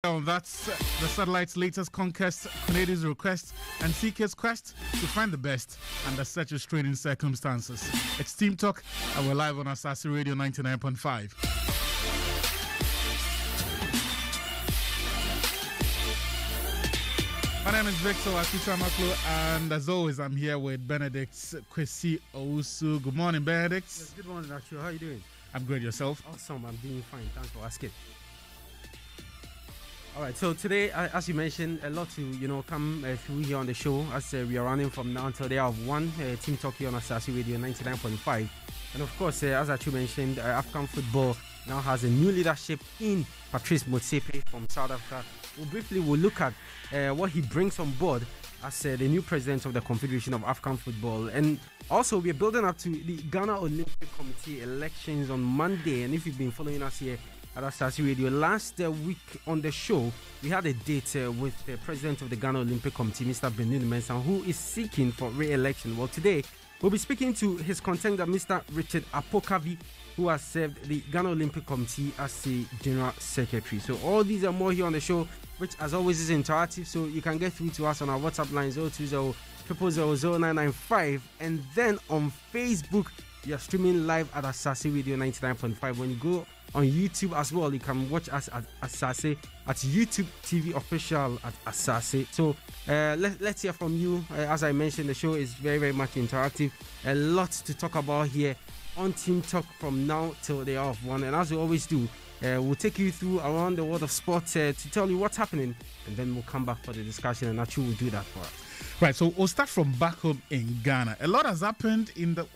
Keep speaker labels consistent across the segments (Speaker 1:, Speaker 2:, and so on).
Speaker 1: Well, that's the satellite's latest conquest, Canadians' request, and CK's quest to find the best under such restraining circumstances. It's Team Talk, and we're live on Asaase Radio 99.5. My name is Victor Akitamaklo, and as always, I'm here with Benedict Kwesi Owusu. Good morning, Benedict.
Speaker 2: Yes, good morning, actually. How are you doing?
Speaker 1: I'm great. Yourself?
Speaker 2: Awesome. I'm doing fine. Thanks for asking. All right, so today, as you mentioned, a lot to come through here on the show as we are running from now until the hour of 1. Team Talk here on Asaase Radio 99.5, and of course, as you mentioned, African football now has a new leadership in Patrice Motsepe from South Africa. We'll look at what he brings on board as the new president of the Confederation of African Football, and also we're building up to the Ghana Olympic Committee elections on Monday. And if you've been following us here at Asaase Radio, last week on the show, we had a date with the president of the Ghana Olympic Committee, Mr. Benin Mensah, who is seeking for re-election. Well, today, we'll be speaking to his contender, Mr. Richard Apokavi, who has served the Ghana Olympic Committee as the General Secretary. So all these are more here on the show, which as always is interactive, so you can get through to us on our WhatsApp line 020-000-0995, and then on Facebook, you're streaming live at Asaase Radio 99.5. When you go on YouTube as well, you can watch us at Asaase, at YouTube TV official at Asaase. So let's hear from you. As I mentioned, the show is very, very much interactive. A lot to talk about here on Team Talk from now till the hour of 1. And as we always do, we'll take you through around the world of sports to tell you what's happening, and then we'll come back for the discussion, and Nacho will do that for us.
Speaker 1: Right, so we'll start from back home in Ghana. A lot has happened in the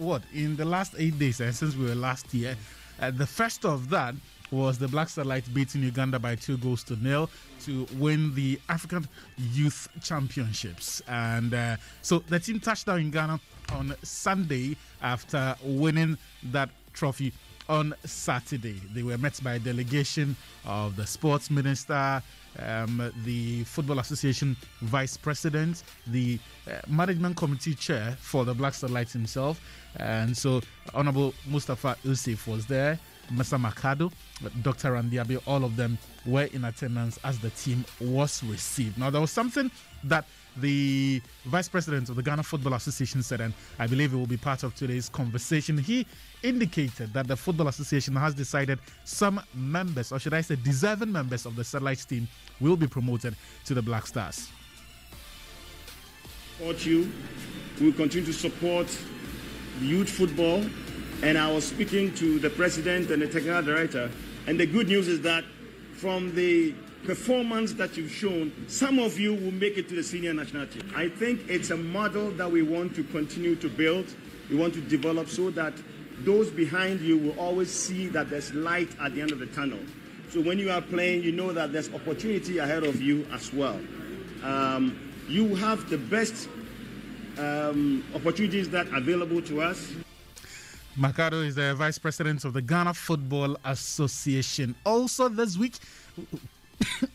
Speaker 1: last 8 days since we were last year. The first of that was the Black Satellites beating Uganda by 2-0 to win the African Youth Championships. And so the team touched down in Ghana on Sunday after winning that trophy on Saturday. They were met by a delegation of the sports minister, the Football Association vice president, the management committee chair for the Black Satellites himself, and so Honorable Mustafa Yusuf was there, Mr. Makado, Dr. Randiabe, all of them were in attendance as the team was received. Now, there was something that the vice president of the Ghana Football Association said, and I believe it will be part of today's conversation. He indicated that the Football Association has decided some members, or should I say deserving members of the Satellites team, will be promoted to the Black Stars.
Speaker 3: Support you. We will continue to support youth football. And I was speaking to the president and the technical director, and the good news is that from the performance that you've shown, some of you will make it to the senior national team. I think it's a model that we want to continue to build, we want to develop, so that those behind you will always see that there's light at the end of the tunnel. So when you are playing, you know that there's opportunity ahead of you as well. You have the best opportunities that are available to us.
Speaker 1: Makado is the vice president of the Ghana Football Association. Also this week,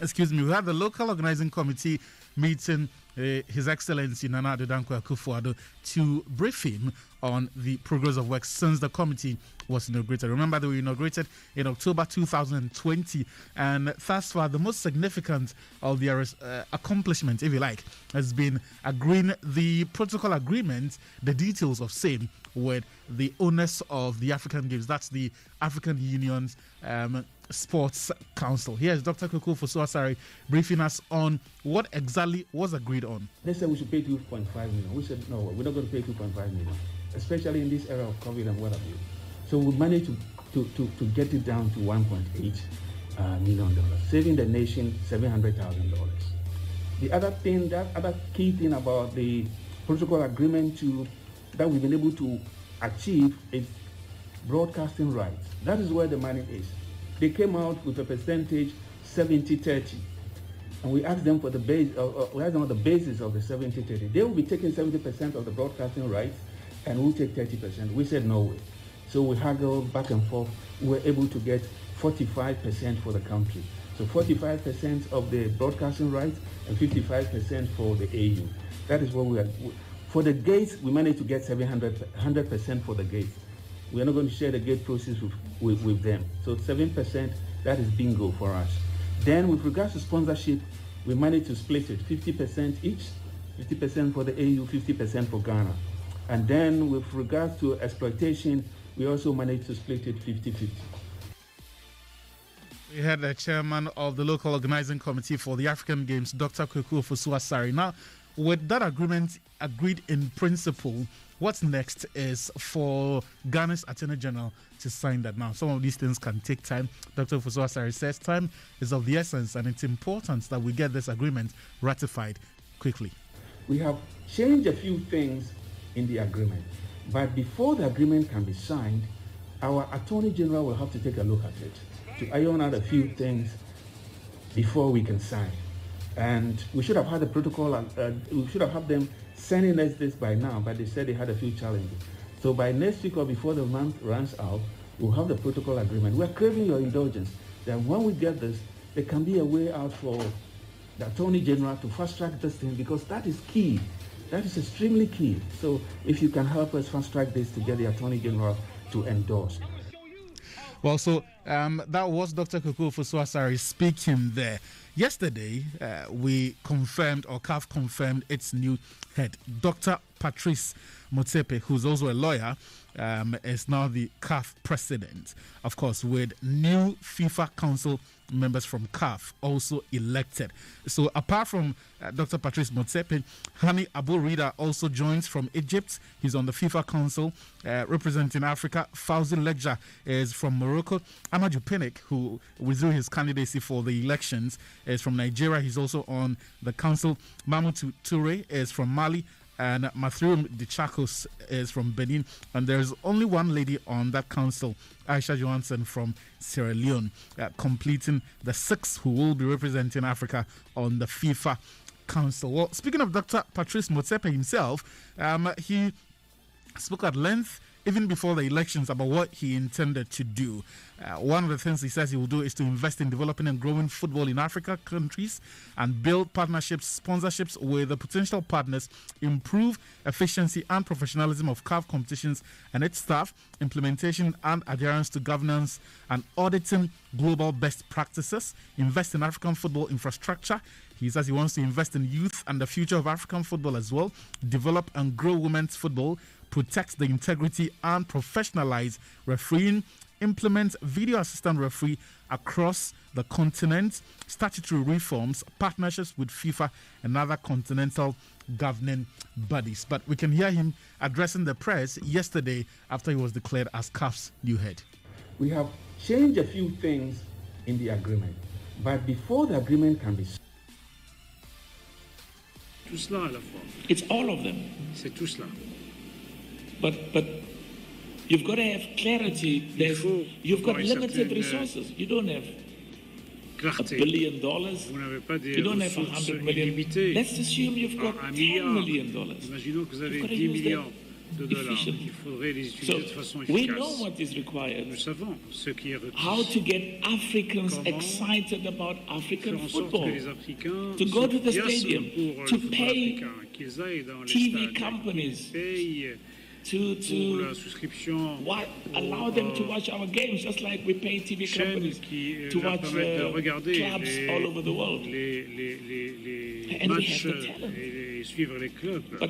Speaker 1: excuse me, we had the local organizing committee meeting His Excellency Nana Addo Dankwa Akufo-Addo to brief him on the progress of work since the committee was inaugurated. Remember, they were inaugurated in October 2020, and thus far the most significant of their accomplishment, if you like, has been agreeing the protocol agreement, the details of same, with the owners of the African Games. That's the African Union's Sports Council. Here's Dr. Koko Fosu-Asare briefing us on what exactly was agreed on.
Speaker 4: They said we should pay 2.5 million. We said no, we're not going to pay 2.5 million, especially in this era of COVID and what have you. So we managed to get it down to $1.8 million, saving the nation $700,000. The other thing, that other key thing about the protocol agreement that we've been able to achieve is broadcasting rights. That is where the money is. They came out with a percentage 70-30, and we asked them for the base. We asked them on the basis of the 70-30. They will be taking 70% of the broadcasting rights, and we'll take 30%. We said no way. So we haggled back and forth. We were able to get 45% for the country. So 45% of the broadcasting rights and 55% for the AU. That is what we are. For the gates, we managed to get 100% for the gates. We are not going to share the gate proceeds with them. So 7%, that is bingo for us. Then with regards to sponsorship, we managed to split it 50% each, 50% for the AU, 50% for Ghana. And then with regards to exploitation, we also managed to split it 50-50.
Speaker 1: We had the chairman of the local organizing committee for the African Games, Dr. Kweku Ofosu-Asare. Now, with that agreement agreed in principle, what's next is for Ghana's Attorney General to sign that. Now, some of these things can take time. Dr. Ofosu-Asare says time is of the essence, and it's important that we get this agreement ratified quickly.
Speaker 4: We have changed a few things in the agreement, but before the agreement can be signed, our Attorney General will have to take a look at it to iron out a few things before we can sign. And we should have had the protocol, and we should have had them sending us this by now, but they said they had a few challenges. So by next week or before the month runs out, we'll have the protocol agreement. We're craving your indulgence that when we get this, there can be a way out for the Attorney General to fast track this thing, because that is key. That is extremely key. So if you can help us fast track this to get the Attorney General to endorse.
Speaker 1: Well, so that was Dr. Kweku Ofosu-Asare speaking there. Yesterday, we confirmed, or CAF confirmed, its new head. Dr. Patrice Motsepe, who's also a lawyer, is now the CAF president. Of course, with new FIFA Council members from CAF also elected. So apart from Dr. Patrice Motsepe, Hani Abu Rida also joins from Egypt. He's on the FIFA Council representing Africa. Fauzi Legja is from Morocco. Amaju Pinnick, who withdrew his candidacy for the elections, is from Nigeria. He's also on the council. Mamutu Toure is from Mali. And Mathieu Dichakos is from Benin. And there's only one lady on that council, Aisha Johansson from Sierra Leone, completing the 6 who will be representing Africa on the FIFA Council. Well, speaking of Dr. Patrice Motsepe himself, he spoke at length even before the elections about what he intended to do. One of the things he says he will do is to invest in developing and growing football in Africa countries and build partnerships, sponsorships with the potential partners, improve efficiency and professionalism of CAF competitions and its staff, implementation and adherence to governance and auditing global best practices, invest in African football infrastructure. He says he wants to invest in youth and the future of African football as well, develop and grow women's football, protect the integrity and professionalize refereeing, implement video assistant referee across the continent, statutory reforms, partnerships with FIFA and other continental governing bodies. But we can hear him addressing the press yesterday after he was declared as CAF's new head.
Speaker 4: We have changed a few things in the agreement, but before the agreement can be signed,
Speaker 5: tout cela à la fois.
Speaker 6: It's all of them.
Speaker 5: C'est tout cela.
Speaker 6: But you've got to have clarity. You've got limited resources. You don't have
Speaker 5: Clarté.
Speaker 6: $1 billion.
Speaker 5: Vous n'avez pas des
Speaker 6: You don't have
Speaker 5: ressources
Speaker 6: 100 million.
Speaker 5: illimitées.
Speaker 6: Let's assume you've got
Speaker 5: Un
Speaker 6: $10
Speaker 5: milliard.
Speaker 6: million.
Speaker 5: Imaginons que vous avez
Speaker 6: You've got to
Speaker 5: 10
Speaker 6: use
Speaker 5: millions
Speaker 6: them
Speaker 5: de dollars.
Speaker 6: efficiently.
Speaker 5: Il faudrait les
Speaker 6: So
Speaker 5: utiliser de façon
Speaker 6: we
Speaker 5: efficace.
Speaker 6: know what is required.
Speaker 5: Nous savons ce qui est requis.
Speaker 6: How to get Africans
Speaker 5: Comment
Speaker 6: excited about
Speaker 5: Faire
Speaker 6: African
Speaker 5: en sorte
Speaker 6: football.
Speaker 5: que les Africains
Speaker 6: To go to the
Speaker 5: s'enthousiasment
Speaker 6: stadium,
Speaker 5: pour
Speaker 6: to
Speaker 5: le football
Speaker 6: pay
Speaker 5: africain, qu'ils aillent dans les
Speaker 6: TV
Speaker 5: stades,
Speaker 6: companies,
Speaker 5: qu'ils payent
Speaker 6: to
Speaker 5: pour la souscription,
Speaker 6: allow them to watch our games just like we pay TV
Speaker 5: chaînes
Speaker 6: companies
Speaker 5: qui
Speaker 6: to
Speaker 5: leur
Speaker 6: watch
Speaker 5: permettent de regarder
Speaker 6: clubs all over the world.
Speaker 5: les
Speaker 6: And we
Speaker 5: matchs
Speaker 6: have the talent.
Speaker 5: et suivre les clubs.
Speaker 6: But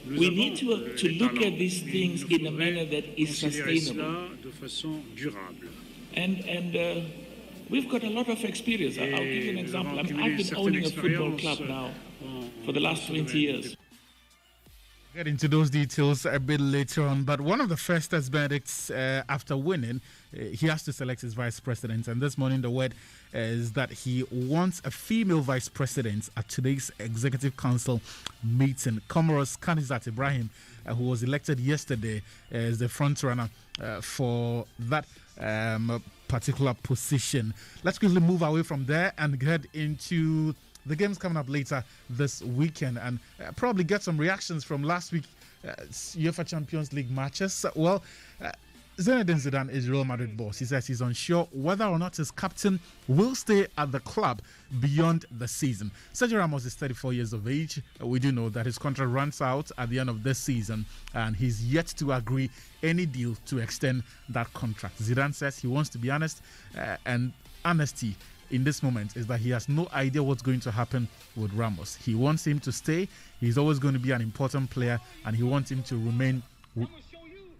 Speaker 5: Nous
Speaker 6: we
Speaker 5: avons
Speaker 6: need to
Speaker 5: les
Speaker 6: look
Speaker 5: talents.
Speaker 6: at these
Speaker 5: Il
Speaker 6: things
Speaker 5: nous
Speaker 6: in a manner
Speaker 5: faudrait
Speaker 6: that is
Speaker 5: considérer
Speaker 6: sustainable.
Speaker 5: cela de façon durable.
Speaker 6: And we've got a lot of experience. I'll give you an
Speaker 5: nous
Speaker 6: example.
Speaker 5: avons
Speaker 6: I've
Speaker 5: accumulé
Speaker 6: been
Speaker 5: certaines
Speaker 6: owning a football
Speaker 5: expériences
Speaker 6: club now
Speaker 5: en-
Speaker 6: for the last
Speaker 5: en ce
Speaker 6: 20
Speaker 5: domaine.
Speaker 6: years.
Speaker 1: Get into those details a bit later on, but one of the first test verdicts after winning, he has to select his vice president. And this morning, the word is that he wants a female vice president at today's Executive Council meeting. Comoros Kanizat Ibrahim, who was elected yesterday, is the front runner for that particular position. Let's quickly move away from there and get into the games coming up later this weekend and probably get some reactions from last week UEFA Champions League matches. Well, Zinedine Zidane is Real Madrid boss. He says he's unsure whether or not his captain will stay at the club beyond the season. Sergio Ramos is 34 years of age. We do know that his contract runs out at the end of this season and he's yet to agree any deal to extend that contract. Zidane says he wants to be honest and honesty in this moment is that he has no idea what's going to happen with Ramos. He wants him to stay. He's always going to be an important player, and he wants him to remain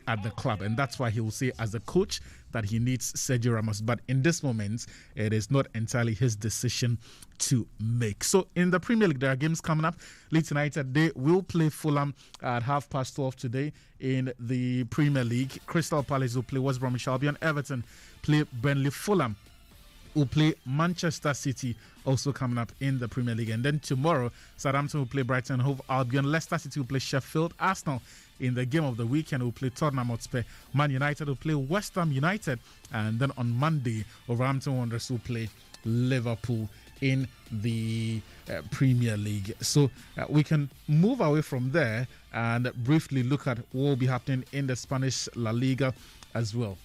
Speaker 1: at the club, and that's why he will say as a coach that he needs Sergio Ramos. But in this moment, it is not entirely his decision to make. So in the Premier League, there are games coming up. Leeds United, they will play Fulham at 12:30 today in the Premier League. Crystal Palace will play West Bromwich Albion. Everton play Burnley. Fulham will play Manchester City, also coming up in the Premier League. And then tomorrow, Southampton will play Brighton Hove Albion. Leicester City will play Sheffield. Arsenal, in the game of the weekend, will play Tottenham Hotspur. Man United will play West Ham United. And then on Monday, Wolverhampton Wanderers will play Liverpool in the Premier League. So we can move away from there and briefly look at what will be happening in the Spanish La Liga as well.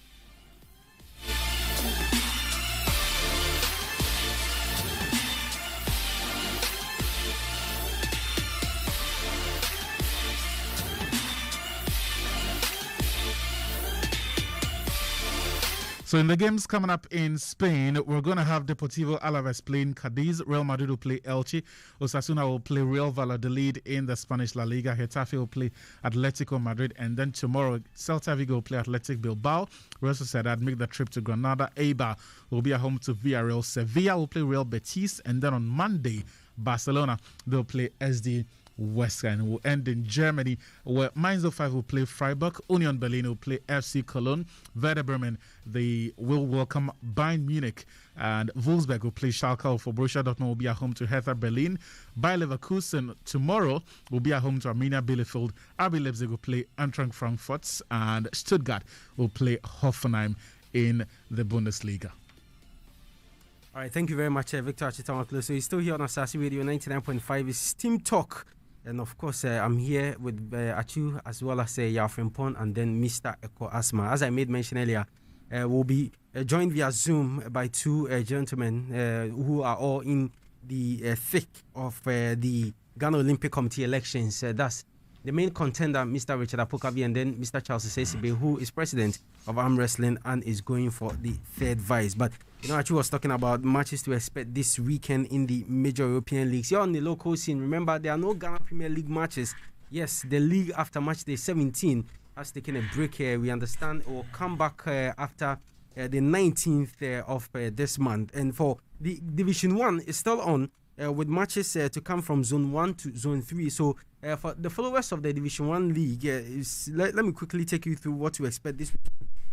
Speaker 1: So in the games coming up in Spain, we're going to have Deportivo Alaves playing Cadiz. Real Madrid will play Elche. Osasuna will play Real Valladolid in the Spanish La Liga. Getafe will play Atletico Madrid. And then tomorrow, Celta Vigo will play Athletic Bilbao. Real Sociedad make the trip to Granada. Eibar will be at home to Villarreal. Sevilla will play Real Betis. And then on Monday, Barcelona, they'll play SD West Ham. Will end in Germany, where Mainz 05 will play Freiburg. Union Berlin will play FC Cologne. Werder Bremen, they will welcome Bayern Munich, and Wolfsburg will play Schalke. For Borussia Dortmund will be at home to Hertha Berlin. Bayer Leverkusen tomorrow will be at home to Arminia Bielefeld. RB Leipzig will play Eintracht Frankfurt, and Stuttgart will play Hoffenheim in the Bundesliga.
Speaker 2: All right, thank you very much, Victor Achitamaklo. So he's still here on Asaase Radio 99.5. It's Teamtalk. And of course, I'm here with Achu as well as Yafrin Pon and then Mr. Eko Asma. As I made mention earlier, we'll be joined via Zoom by two gentlemen who are all in the thick of the Ghana Olympic Committee elections. That's the main contender, Mr. Richard Apokabi, and then Mr. Charles Sesibe, who is president of Arm Wrestling and is going for the third vice. But you know, Achu was talking about matches to expect this weekend in the major European leagues. Here on the local scene, remember, there are no Ghana Premier League matches. Yes, the league after match day 17 has taken a break here. We understand it will come back after the 19th of this month. And for the Division 1 is still on with matches to come from Zone 1 to Zone 3. So for the followers of the Division 1 league, let me quickly take you through what to expect this weekend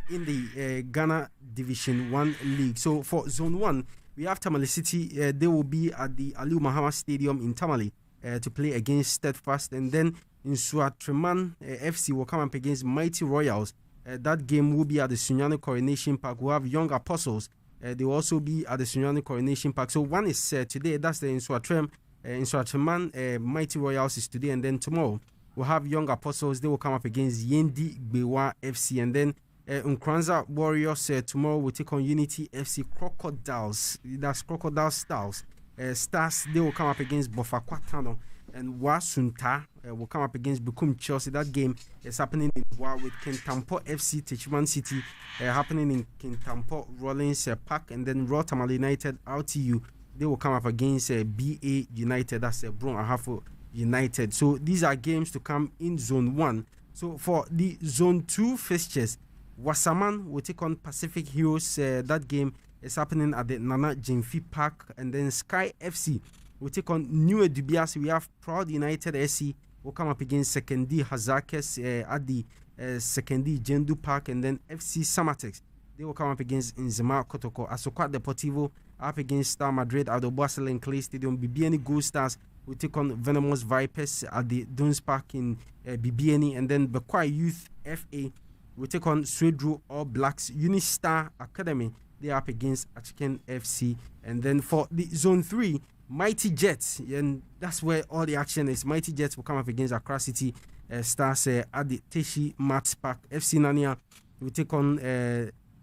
Speaker 2: in the Ghana Division 1 League. So for Zone 1, we have Tamale City. They will be at the Aliu Mahama Stadium in Tamale to play against Steadfast. And then in Suatreman, FC will come up against Mighty Royals. That game will be at the Sunyani Coronation Park. We'll have Young Apostles. They will also be at the Sunyani Coronation Park. So one is today. That's the in Suatreman. Mighty Royals is today. And then tomorrow, we'll have Young Apostles. They will come up against Yendi Gbewa FC. And then Nkranza Warriors tomorrow will take on Unity FC Crocodiles. That's Crocodile Stars. Stars, they will come up against Bofakwatano. And Wasunta will come up against Bukum Chelsea. That game is happening in Wa with Kintampo FC Techiman City happening in Kintampo Rollins Park. And then Raw Tamale United RTU, they will come up against BA United. That's Bron Ahafo United. So these are games to come in Zone 1. So for the Zone 2 fixtures, Wasaman will take on Pacific Heroes. That game is happening at the Nana Jemfi Park. And then Sky FC will take on New Dubias. We have Proud United SC will come up against Sekendi Hazakes at the Sekendi Jendu Park. And then FC Samatex, they will come up against Nzema Kotoko. Asokwa Deportivo up against Star Madrid at the Basel and Clay Stadium. BBN Gold Stars will take on Venomous Vipers at the Dunes Park in BBN. And then Bekwai Youth FA will take on Swedru All Blacks. Unistar Academy, they are up against Achiken FC. And then for the Zone 3, Mighty Jets, and that's where all the action is. Mighty Jets will come up against Accra City Stars at the Teshi Mats Park. FC Nania will take on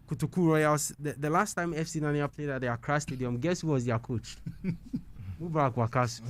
Speaker 2: Kutuku Royals. The last time FC Nania played at the Accra Stadium, guess who was their coach? Mubarak Wakas.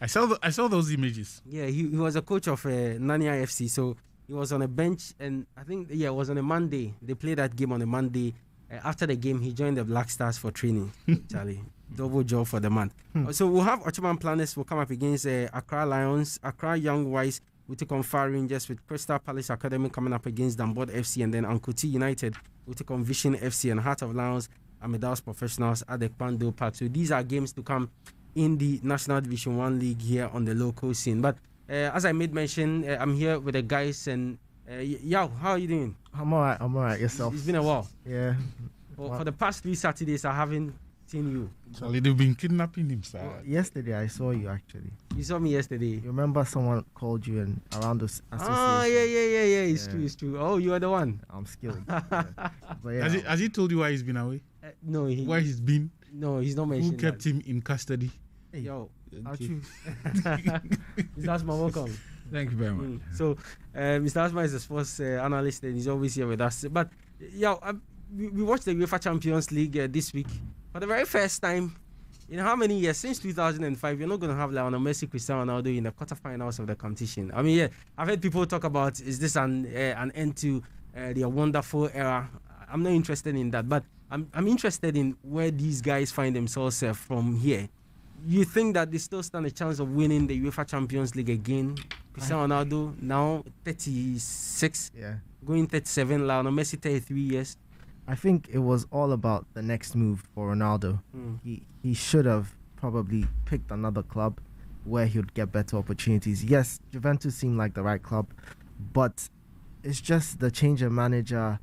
Speaker 1: I saw those images.
Speaker 2: Yeah, he was a coach of Nania FC, so he was on a bench, and I think, it was on a Monday. They played that game on a Monday, After the game, he joined the Black Stars for training. Charlie, double job for the man. So we'll have Ottoman Planners will come up against Accra Lions, Accra Young Wise. We take on Far Rangers with Crystal Palace Academy coming up against Dambod FC, and then Ankuti United will take on Vision FC, and Heart of Lions, Amidas Professionals at the Kwando Part 2. These are games to come in the National Division 1 League here on the local scene. But as I made mention, I'm here with the guys, and Yao, how are you doing?
Speaker 7: I'm alright. Yourself?
Speaker 2: It's been a while.
Speaker 7: Yeah.
Speaker 2: For the past 3 Saturdays, I haven't seen you.
Speaker 1: Charlie, they've been kidnapping him, sir.
Speaker 7: Yesterday, I saw you actually.
Speaker 2: You saw me yesterday.
Speaker 7: You remember someone called you and around the association?
Speaker 2: Oh, yeah. It's true. Oh, you are the one.
Speaker 7: I'm skilled. But yeah.
Speaker 1: Has he told you why he's been away?
Speaker 2: No,
Speaker 1: Where he's been?
Speaker 2: No, he's not mentioned.
Speaker 1: Who kept him in custody?
Speaker 7: Hey,
Speaker 2: Yo,
Speaker 1: Okay.
Speaker 2: Mr. Asma, welcome.
Speaker 8: Thank you very much.
Speaker 2: So, Mr. Asma is a sports analyst and he's always here with us. But, we watched the UEFA Champions League this week. For the very first time in how many years? Since 2005, you're not going to have Lionel Messi, Cristiano Ronaldo in the quarterfinals of the competition. I mean, I've heard people talk about, is this an end to their wonderful era? I'm not interested in that, but I'm interested in where these guys find themselves from here. You think that they still stand a chance of winning the UEFA Champions League again? Cristiano Ronaldo now 36, going 37. Lionel Messi 33 years.
Speaker 7: I think it was all about the next move for Ronaldo. He should have probably picked another club where he would get better opportunities. Yes, Juventus seemed like the right club, but it's just the change of manager.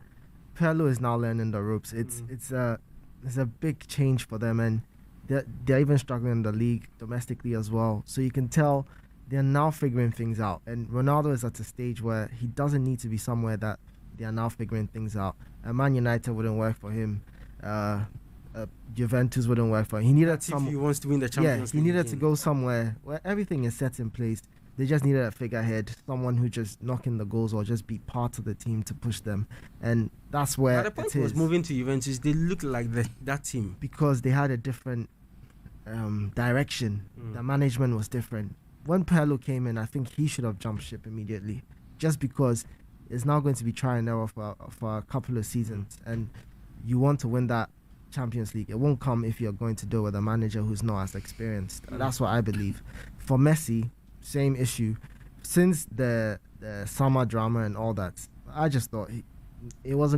Speaker 7: Pirlo is now learning the ropes. It's a big change for them, and they're even struggling in the league domestically as well. So you can tell they're now figuring things out. And Ronaldo is at a stage where he doesn't need to be somewhere that they are now figuring things out. Man United wouldn't work for him. Juventus wouldn't work for him. He needed
Speaker 2: if he wants to win the Champions League.
Speaker 7: He needed to go somewhere where everything is set in place. They just needed a figurehead, someone who just knock in the goals or just be part of the team to push them. And that's where
Speaker 2: At the point was moving to Juventus, they looked like that team.
Speaker 7: Because they had a different direction. The management was different. When Pirlo came in, I think he should have jumped ship immediately, just because it's now going to be try and error for a couple of seasons, and you want to win that Champions League. It won't come if you're going to do it with a manager who's not as experienced. That's what I believe. For Messi, same issue. Since the summer drama and all that, I just thought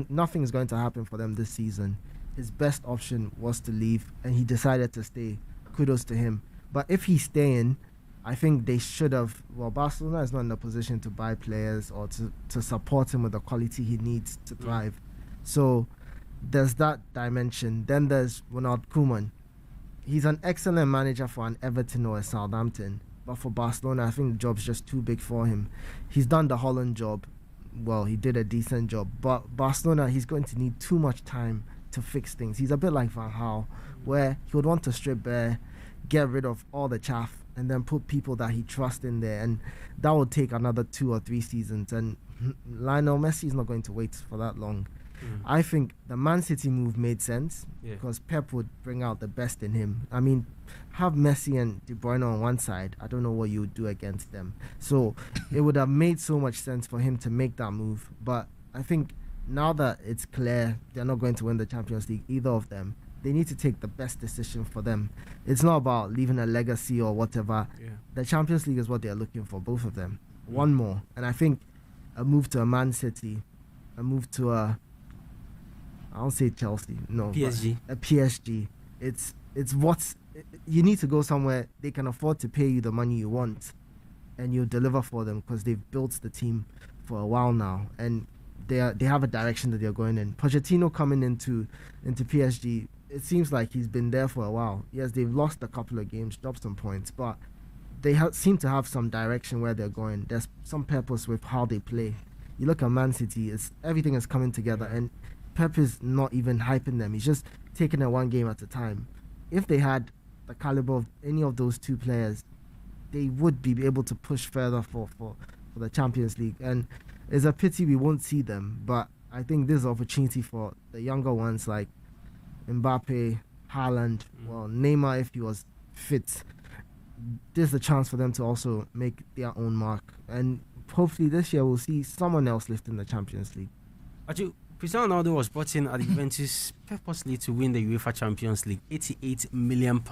Speaker 7: nothing is going to happen for them this season. His best option was to leave, and he decided to stay. Kudos to him. But if he's staying, I think they should have. Well, Barcelona is not in a position to buy players or to support him with the quality he needs to thrive. So there's that dimension. Then there's Ronald Koeman. He's an excellent manager for an Everton or a Southampton. But for Barcelona, I think the job's just too big for him. He's done the Holland job. Well, he did a decent job. But Barcelona, he's going to need too much time to fix things. He's a bit like Van Gaal, where he would want to strip bare, get rid of all the chaff, and then put people that he trusts in there, and that would take another 2 or 3 seasons. And Lionel Messi is not going to wait for that long. I think the Man City move made sense because Pep would bring out the best in him. I mean, have Messi and De Bruyne on one side, I don't know what you would do against them. So it would have made so much sense for him to make that move. But I think now that it's clear they're not going to win the Champions League, either of them, they need to take the best decision for them. It's not about leaving a legacy or whatever. The Champions League is what they're looking for, both of them. One more. And I think a move to a Man City, a move to I don't say Chelsea, no.
Speaker 2: PSG.
Speaker 7: A PSG. It's you need to go somewhere they can afford to pay you the money you want, and you deliver for them because they've built the team for a while now, and they have a direction that they're going in. Pochettino coming into PSG, it seems like he's been there for a while. Yes, they've lost a couple of games, dropped some points, but they seem to have some direction where they're going. There's some purpose with how they play. You look at Man City, everything is coming together, and Pep is not even hyping them. He's just taking it one game at a time. If they had the caliber of any of those two players, they would be able to push further for the Champions League. And it's a pity we won't see them, but I think this is an opportunity for the younger ones like Mbappe, Haaland, well, Neymar if he was fit. There's a chance for them to also make their own mark. And hopefully this year we'll see someone else lifting the Champions League.
Speaker 2: Actually, Cristiano Ronaldo was brought in at Juventus purposely to win the UEFA Champions League, £88 million.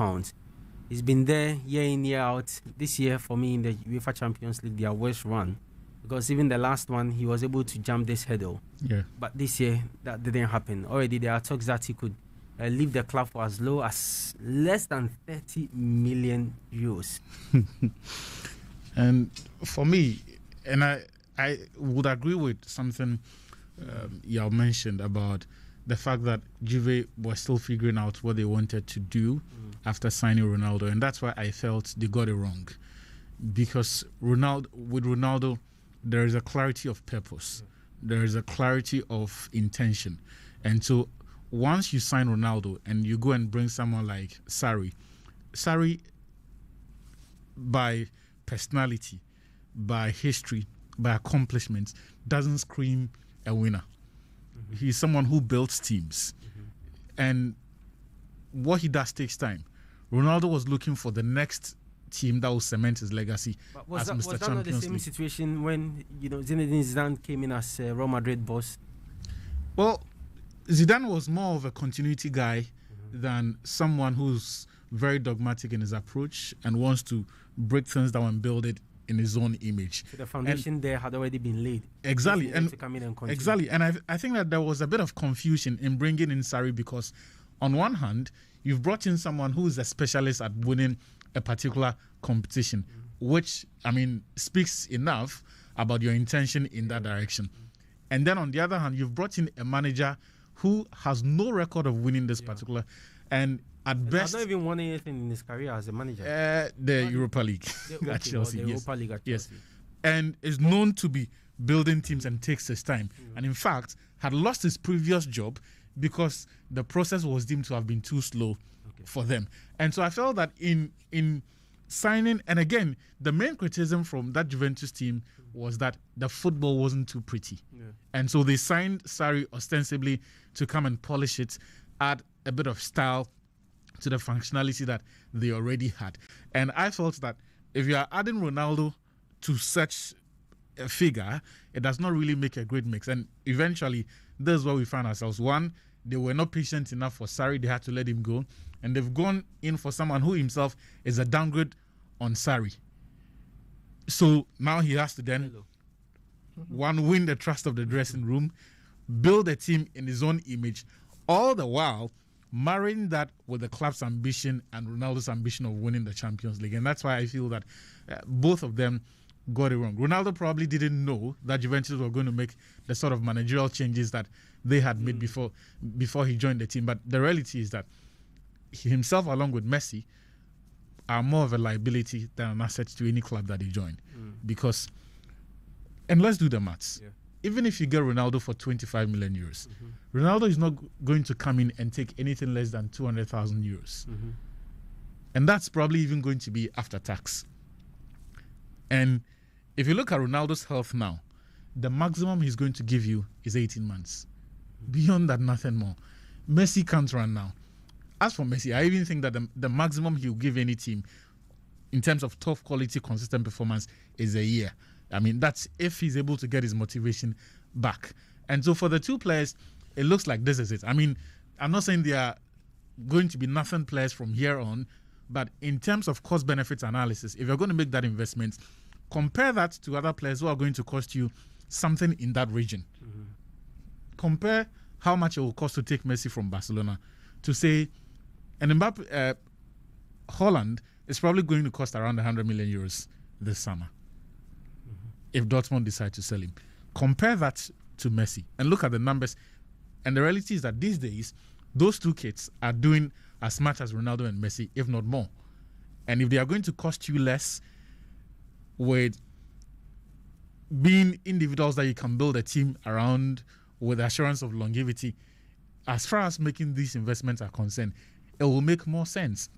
Speaker 2: He's been there year in, year out. This year, for me, in the UEFA Champions League, their worst run. Because even the last one, he was able to jump this hurdle.
Speaker 1: Yeah.
Speaker 2: But this year, that didn't happen. Already, there are talks that he could leave the club for as low as less than 30 million euros.
Speaker 1: And for me, and I would agree with something you mentioned about the fact that Juve was still figuring out what they wanted to do after signing Ronaldo, and that's why I felt they got it wrong. Because with Ronaldo, there is a clarity of purpose, there is a clarity of intention, and so once you sign Ronaldo and you go and bring someone like Sarri, by personality, by history, by accomplishments, doesn't scream a winner. He's someone who builds teams. And what he does takes time. Ronaldo was looking for the next team that will cement his legacy
Speaker 2: But was
Speaker 1: as
Speaker 2: that,
Speaker 1: Mr.
Speaker 2: was that
Speaker 1: Champions
Speaker 2: not the same
Speaker 1: League.
Speaker 2: situation when Zinedine Zidane came in as Real Madrid boss?
Speaker 1: Well, Zidane was more of a continuity guy than someone who's very dogmatic in his approach and wants to break things down and build it in his own image.
Speaker 2: So the foundation there had already been laid.
Speaker 1: Exactly,
Speaker 2: Just needed to come in and continue.
Speaker 1: exactly, and I think that there was a bit of confusion in bringing in Sarri because, on one hand, you've brought in someone who is a specialist at winning a particular competition, which speaks enough about your intention in that direction. And then on the other hand, you've brought in a manager who has no record of winning this particular, and at best,
Speaker 2: He's not even won anything in his career as a manager.
Speaker 1: the Europa League at Chelsea.
Speaker 2: The
Speaker 1: Yes.
Speaker 2: Europa League at
Speaker 1: Yes.
Speaker 2: Chelsea.
Speaker 1: And is known to be building teams and takes his time. And in fact, had lost his previous job because the process was deemed to have been too slow for them. And so I felt that in signing, and again, the main criticism from that Juventus team was that the football wasn't too pretty. And so they signed Sarri ostensibly to come and polish it, add a bit of style to the functionality that they already had. And I felt that if you are adding Ronaldo to such a figure, it does not really make a great mix. And eventually, this is where we found ourselves. One, they were not patient enough for Sarri. They had to let him go. And they've gone in for someone who himself is a downgrade on Sarri. So now he has to then, one, win the trust of the dressing room, build a team in his own image, all the while marrying that with the club's ambition and Ronaldo's ambition of winning the Champions League. And that's why I feel that both of them got it wrong. Ronaldo probably didn't know that Juventus were going to make the sort of managerial changes that they had made before he joined the team. But the reality is that he himself, along with Messi, are more of a liability than an asset to any club that he joined. Because, and let's do the maths. Even if you get Ronaldo for 25 million euros, Ronaldo is not going to come in and take anything less than 200,000 euros. And that's probably even going to be after tax. And if you look at Ronaldo's health now, the maximum he's going to give you is 18 months. Beyond that, nothing more. Messi can't run now. As for Messi, I even think that the maximum he'll give any team in terms of top quality, consistent performance is a year. That's if he's able to get his motivation back. And so for the two players, it looks like this is it. I'm not saying they are going to be nothing players from here on, but in terms of cost-benefits analysis, if you're going to make that investment, compare that to other players who are going to cost you something in that region. Compare how much it will cost to take Messi from Barcelona to say, and Mbappe, Holland is probably going to cost around 100 million euros this summer if Dortmund decide to sell him. Compare that to Messi and look at the numbers. And the reality is that these days, those two kids are doing as much as Ronaldo and Messi, if not more. And if they are going to cost you less with being individuals that you can build a team around with assurance of longevity, as far as making these investments are concerned, it will make more sense.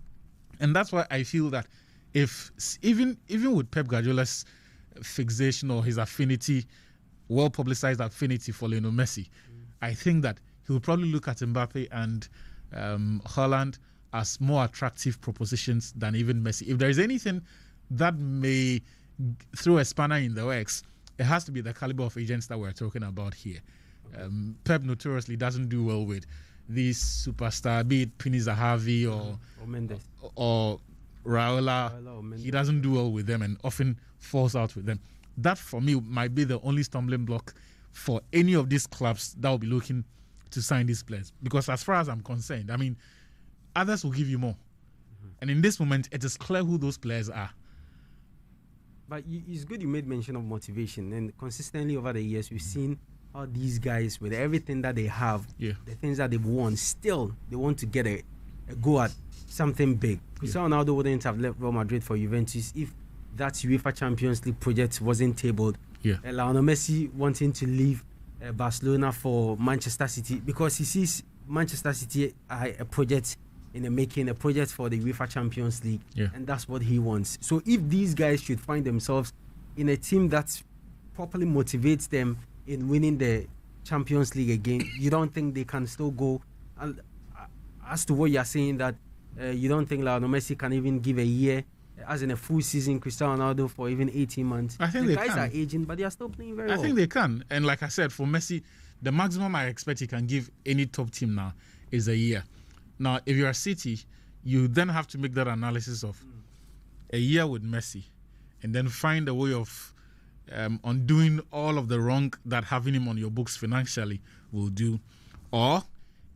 Speaker 1: And that's why I feel that if even with Pep Guardiola's fixation or his affinity, well-publicized affinity for Lionel Messi, I think that he will probably look at Mbappe and Haaland as more attractive propositions than even Messi. If there is anything that may throw a spanner in the works, it has to be the caliber of agents that we're talking about here. Pep notoriously doesn't do well with these superstar, be it Pini Zahavi or
Speaker 2: Mendes
Speaker 1: or Raiola. He doesn't do well with them and often falls out with them. That for me might be the only stumbling block for any of these clubs that will be looking to sign these players. Because as far as I'm concerned, I mean, others will give you more. And in this moment, it is clear who those players are.
Speaker 2: But it's good you made mention of motivation. And consistently over the years, we've seen how these guys, with everything that they have, the things that they've won, still they want to get a go at something big. Cristiano Ronaldo wouldn't have left Real Madrid for Juventus if that UEFA Champions League project wasn't tabled. Lionel Messi wanting to leave Barcelona for Manchester City because he sees Manchester City a project in the making, a project for the UEFA Champions League, and that's what he wants. So if these guys should find themselves in a team that properly motivates them in winning the Champions League again, you don't think they can still go? And as to what you're saying, that you don't think Lionel Messi can even give a year, as in a full season, Cristiano Ronaldo for even 18 months?
Speaker 1: I think
Speaker 2: the
Speaker 1: they
Speaker 2: guys
Speaker 1: can.
Speaker 2: are aging, but they are still playing very well.
Speaker 1: I think they can. And like I said, for Messi, the maximum I expect he can give any top team now is a year. Now, if you're a City, you then have to make that analysis of a year with Messi and then find a way of undoing all of the wrong that having him on your books financially will do. Or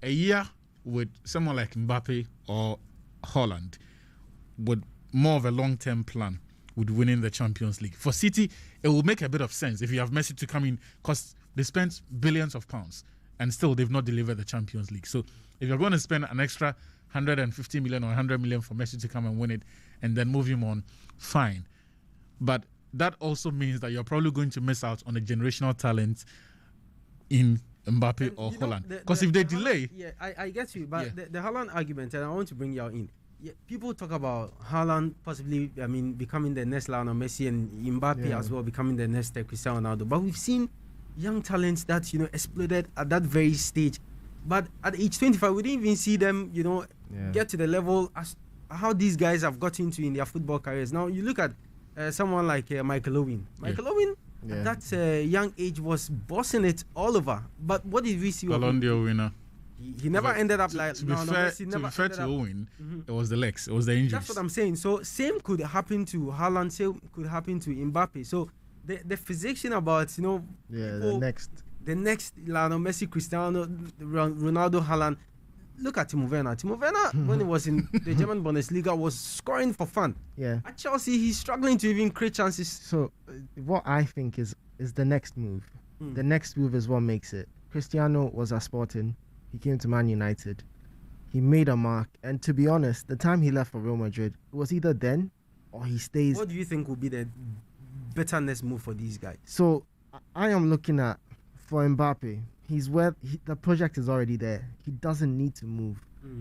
Speaker 1: a year with someone like Mbappe or Holland with more of a long-term plan with winning the Champions League. For City, it will make a bit of sense if you have Messi to come in because they spent billions of pounds and still they've not delivered the Champions League. So if you're going to spend an extra 150 million or 100 million for Messi to come and win it and then move him on, fine. But that also means that you're probably going to miss out on a generational talent in Mbappe or Holland. Because if they delay...
Speaker 2: I get you, but the Haaland argument, and I want to bring you out in, people talk about Haaland possibly, becoming the next Lionel Messi and Mbappe as well, becoming the next Cristiano Ronaldo. But we've seen young talents that, exploded at that very stage. But at age 25, we didn't even see them, get to the level as how these guys have got into in their football careers. Now, you look at someone like Michael Owen. Michael Owen, at that young age, was bossing it all over. But what did we see?
Speaker 1: Ballon d'Or winner.
Speaker 2: He never ended up like...
Speaker 1: To be fair to Owen, it was the legs. It was the injuries.
Speaker 2: That's what I'm saying. So, same could happen to Haaland. Same could happen to Mbappe. So, the physician about, people, the next Lionel Messi, Cristiano Ronaldo, Haaland. Look at Timo Werner. Timo Werner, when he was in the German Bundesliga, was scoring for fun. At Chelsea, he's struggling to even create chances.
Speaker 7: So, what I think is the next move. The next move is what makes it. Cristiano was at Sporting. He came to Man United. He made a mark. And to be honest, the time he left for Real Madrid, it was either then or he stays.
Speaker 2: What do you think would be the better next move for these guys?
Speaker 7: So, I am looking at, for Mbappe, the project is already there. He doesn't need to move.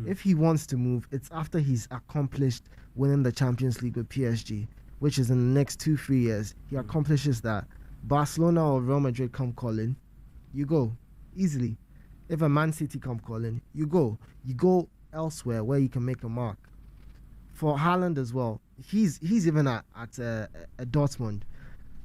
Speaker 7: If he wants to move, it's after he's accomplished winning the Champions League with PSG, which is in the next 2-3 years. He accomplishes that. Barcelona or Real Madrid come calling, you go easily. If a Man City come calling, you go. You go elsewhere where you can make a mark. For Haaland as well, he's even at Dortmund.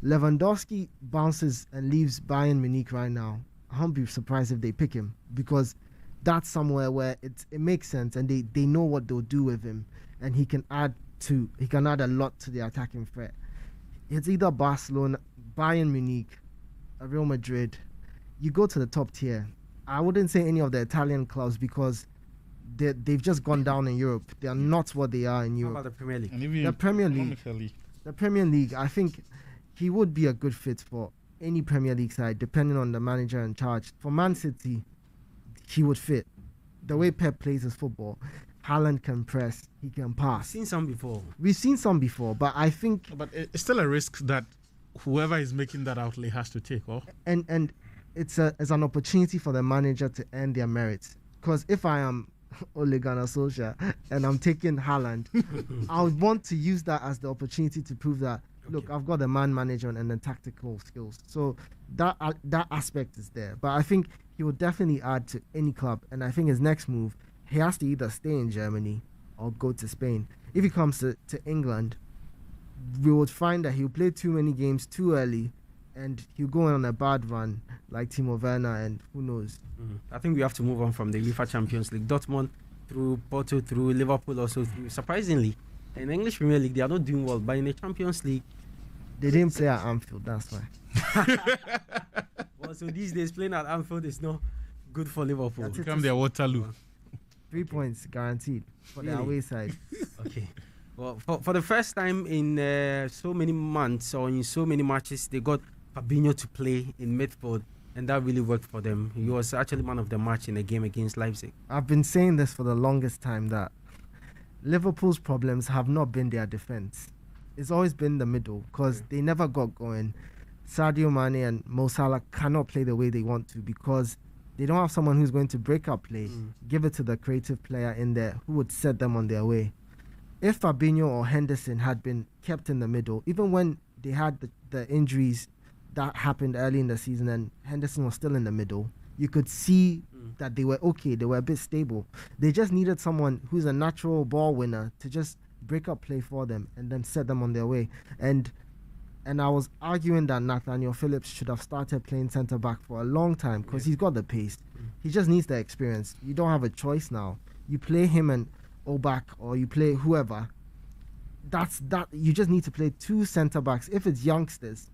Speaker 7: Lewandowski bounces and leaves Bayern Munich right now. I won't be surprised if they pick him because that's somewhere where it makes sense and they know what they'll do with him and he can add a lot to the attacking threat. It's either Barcelona, Bayern Munich, Real Madrid. You go to the top tier. I wouldn't say any of the Italian clubs because they've just gone down in Europe. They are not what they are in Europe.
Speaker 2: How about the Premier League?
Speaker 7: The Premier League, I think he would be a good fit for any Premier League side, depending on the manager in charge. For Man City, he would fit. The way Pep plays his football, Haaland can press, he can pass.
Speaker 2: We've seen some before,
Speaker 7: but I think...
Speaker 1: But it's still a risk that whoever is making that outlay has to take, or?
Speaker 7: And it's an opportunity for the manager to earn their merits. Because if I am Ole Gunnar Solskjaer and I'm taking Haaland, I would want to use that as the opportunity to prove that, look, I've got the man management and the tactical skills. So that aspect is there. But I think he would definitely add to any club. And I think his next move, he has to either stay in Germany or go to Spain. If he comes to England, we would find that he'll play too many games too early and he'll go on a bad run like Timo Werner, and who knows.
Speaker 2: I think we have to move on from the UEFA Champions League. Dortmund through Porto, through Liverpool, also through. Surprisingly, in the English Premier League, they are not doing well, but in the Champions League,
Speaker 7: they didn't play at Anfield. That's why.
Speaker 2: Well, so these days playing at Anfield is not good for Liverpool.
Speaker 1: Become their Waterloo.
Speaker 7: 3 points guaranteed for the away side.
Speaker 2: Okay. Well, for the first time in so many months or in so many matches, they got Fabinho to play in midfield, and that really worked for them. He was actually man of the match in the game against Leipzig.
Speaker 7: I've been saying this for the longest time, that Liverpool's problems have not been their defense. It's always been the middle, because they never got going. Sadio Mane and Mo Salah cannot play the way they want to, because they don't have someone who's going to break up play, give it to the creative player in there who would set them on their way. If Fabinho or Henderson had been kept in the middle, even when they had the injuries that happened early in the season and Henderson was still in the middle, you could see that they were okay, they were a bit stable. They just needed someone who's a natural ball winner to just break up play for them and then set them on their way. And I was arguing that Nathaniel Phillips should have started playing centre-back for a long time, because he's got the pace. He just needs the experience. You don't have a choice now. You play him and Oback, or you play whoever. That's that. You just need to play 2 centre-backs. If it's youngsters,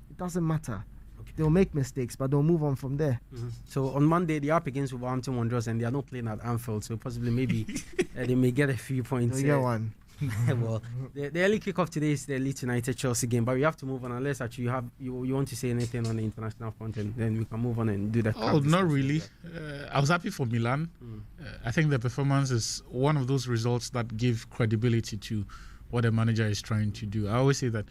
Speaker 7: it doesn't matter. They'll make mistakes, but they'll move on from there.
Speaker 2: So on Monday, they're up against Wolverhampton Wanderers, and they are not playing at Anfield, so possibly maybe they may get a few points.
Speaker 7: They'll get one.
Speaker 2: Well, the early kickoff today is the Leeds United Chelsea game, but we have to move on unless actually you want to say anything on the international front, and then we can move on and do that.
Speaker 1: Oh, not really. I was happy for Milan. I think the performance is one of those results that give credibility to what the manager is trying to do. I always say that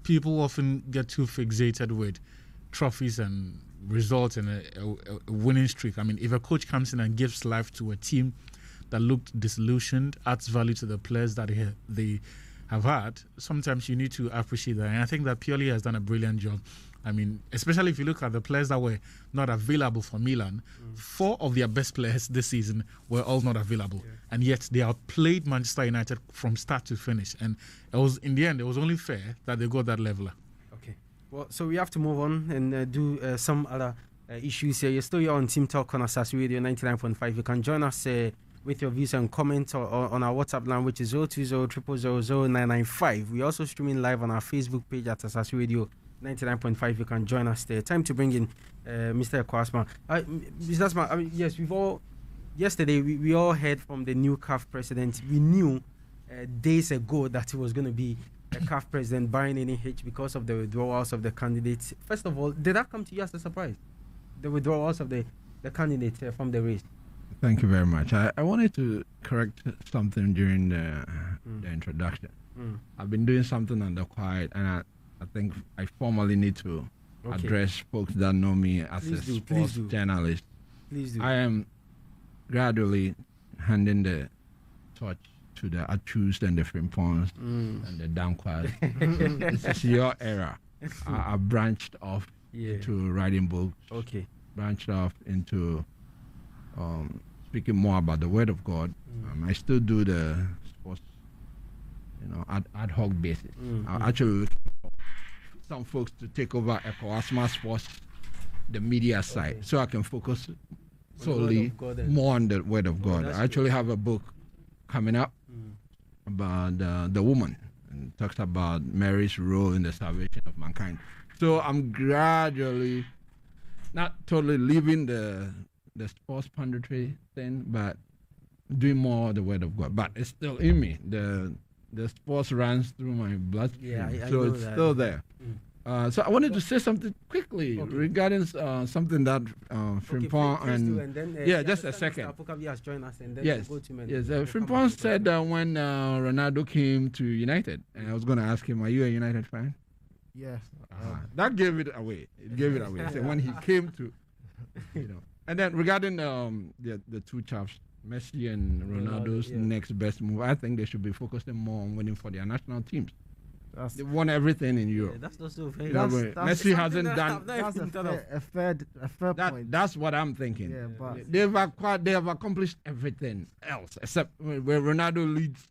Speaker 1: people often get too fixated with trophies and results and a winning streak. I mean, if a coach comes in and gives life to a team that looked disillusioned, adds value to the players that they have had, sometimes you need to appreciate that. And I think that Pioli has done a brilliant job. I mean, especially if you look at the players that were not available for Milan, 4 of their best players this season were all not available. And yet they outplayed Manchester United from start to finish. And it was, in the end, it was only fair that they got that leveler.
Speaker 2: Okay. Well, so we have to move on and do some other issues here. You're still here on Teamtalk on Asaase Radio 99.5. You can join us with your views and comments on our WhatsApp line, which is 020000995. We're also streaming live on our Facebook page at Asaase Radio 99.5. You can join us there. Time to bring in Mr. Kwasma. Mr. Asma, I mean, yes, yesterday we all heard from the new CAF president. We knew days ago that he was going to be a CAF president, barring any hitch, because of the withdrawals of the candidates. First of all, did that come to you as a surprise? The withdrawals of the candidates from the race?
Speaker 8: Thank you very much. I wanted to correct something during the introduction. I've been doing something on the quiet, and I think I formally need to address folks that know me as a sports journalist.
Speaker 2: Please do.
Speaker 8: I am gradually handing the torch to the Achus and the Frimpons and the Dankwas. This is your era. I branched off to writing books.
Speaker 2: Okay.
Speaker 8: Branched off into speaking more about the Word of God. I still do the sports, ad hoc basis. I actually look for some folks to take over Ecoasma Sports, the media side, so I can focus solely more on the Word of God. I actually have a book coming up about the woman, and talks about Mary's role in the salvation of mankind. So I'm gradually, not totally leaving the sports punditry thing, but doing more of the Word of God. But it's still in me. The sports runs through my bloodstream, so it's still there. So I wanted to say something quickly regarding something that Frimpong just a second. Yes, Frimpong said that when Ronaldo came to United, and I was going to ask him, "Are you a United fan?"
Speaker 7: Yes.
Speaker 8: That gave it away. It gave it away. So when he came to, And then regarding the 2 chaps, Messi and Ronaldo's next best move, I think they should be focusing more on winning for their national teams. They won everything in Europe.
Speaker 2: That's not so fair.
Speaker 8: Messi hasn't done.
Speaker 7: That's a fair point.
Speaker 8: That's what I'm thinking.
Speaker 7: Yeah, but
Speaker 8: they have accomplished everything else except where Ronaldo leads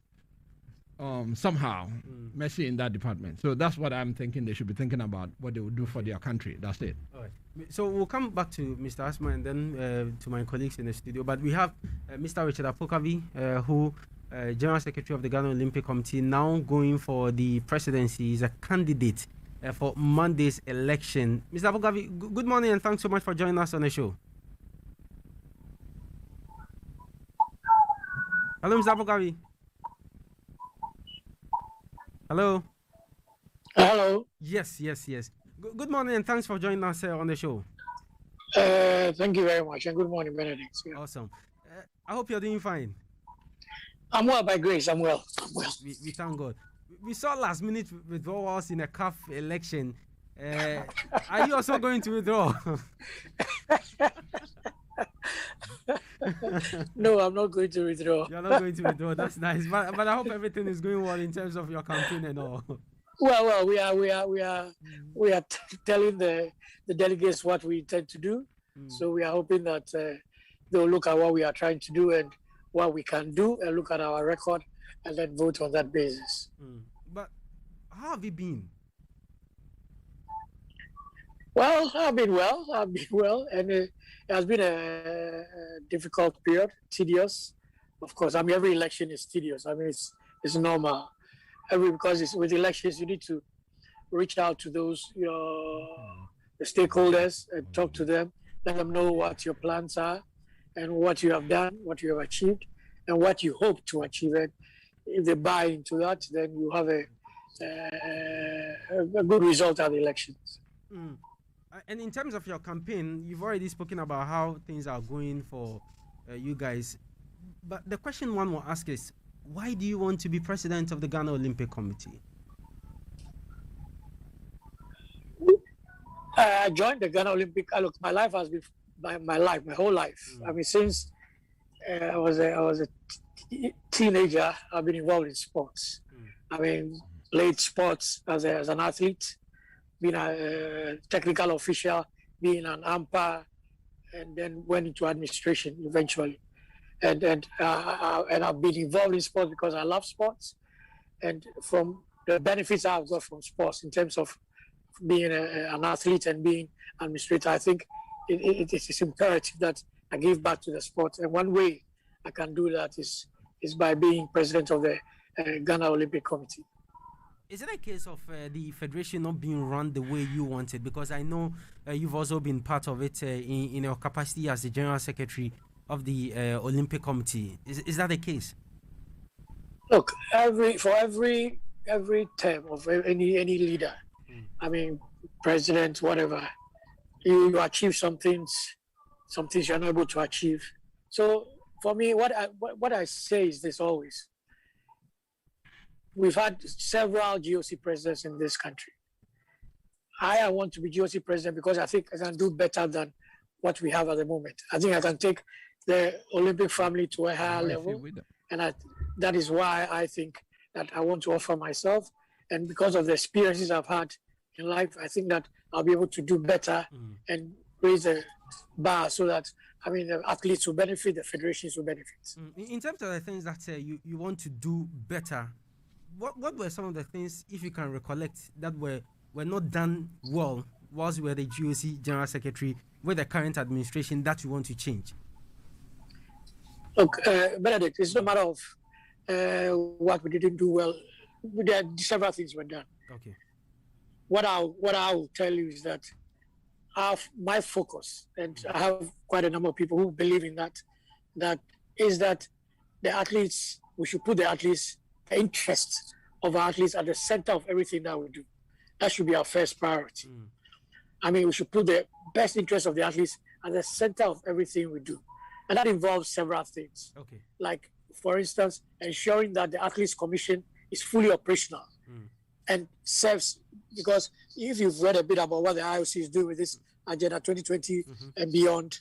Speaker 8: somehow messy in that department. So that's what I'm thinking. They should be thinking about what they would do for their country. That's it.
Speaker 2: All right. So we'll come back to Mr. Asma and then to my colleagues in the studio. But we have Mr. Richard Apokavi, who General Secretary of the Ghana Olympic Committee, now going for the presidency. He's a candidate for Monday's election. Mr. Apokavi, good morning and thanks so much for joining us on the show. Hello, Mr. Apokavi. Hello.
Speaker 9: Hello.
Speaker 2: Yes. Good morning and thanks for joining us on the show.
Speaker 9: Thank you very much and good morning, Benedict. Yeah.
Speaker 2: Awesome. I hope you're doing fine.
Speaker 9: I'm well by grace. I'm well.
Speaker 2: We thank God. We saw last minute withdrawals in a CAF election. Are you also going to withdraw?
Speaker 9: No, I'm not going to withdraw.
Speaker 2: You're not going to withdraw. That's nice. But I hope everything is going well in terms of your campaign and all.
Speaker 9: Well, we are telling the delegates what we intend to do. So we are hoping that they'll look at what we are trying to do and what we can do, and look at our record, and then vote on that basis.
Speaker 2: But how have you been?
Speaker 9: Well, I've been well, and it has been a difficult period, tedious. Of course, I mean, every election is tedious. I mean, it's normal. Because with elections, you need to reach out to those, the stakeholders, and talk to them, let them know what your plans are, and what you have done, what you have achieved, and what you hope to achieve. And if they buy into that, then you have a good result at the elections.
Speaker 2: And in terms of your campaign, you've already spoken about how things are going for you guys. But the question one will ask is, why do you want to be president of the Ghana Olympic Committee?
Speaker 9: I joined the Ghana Olympic. Look, my life has been my whole life. I mean, since I was a teenager, I've been involved in sports. I mean, played sports as an athlete, being a technical official, being an umpire, and then went into administration eventually. And I've been involved in sports because I love sports, and from the benefits I've got from sports in terms of being an athlete and being administrator, I think it is imperative that I give back to the sport. And one way I can do that is by being president of the Ghana Olympic Committee.
Speaker 2: Is it a case of the federation not being run the way you wanted? Because I know you've also been part of it in your capacity as the General Secretary of the Olympic Committee. Is that the case?
Speaker 9: Look, every term of any leader, I mean, president, whatever, you achieve some things you're not able to achieve. So for me, what I say is this always. We've had several GOC presidents in this country. I want to be GOC president because I think I can do better than what we have at the moment. I think I can take the Olympic family to a higher level. And that is why I think that I want to offer myself. And because of the experiences I've had in life, I think that I'll be able to do better and raise the bar so that, I mean, the athletes will benefit, the federations will benefit.
Speaker 2: In terms of the things that you want to do better, what were some of the things, if you can recollect, that were not done well whilst you were the GOC General Secretary with the current administration that you want to change?
Speaker 9: Look, Benedict, it's no matter of what we didn't do well. There are several things were done.
Speaker 2: Okay.
Speaker 9: What I will tell you is that my focus, and I have quite a number of people who believe in that is that the athletes, we should put the athletes, the interests of our athletes at the center of everything that we do. That should be our first priority. I mean, we should put the best interests of the athletes at the center of everything we do. And that involves several things.
Speaker 2: Okay.
Speaker 9: Like, for instance, ensuring that the Athletes Commission is fully operational and serves, because if you've read a bit about what the IOC is doing with this Agenda 2020 and beyond,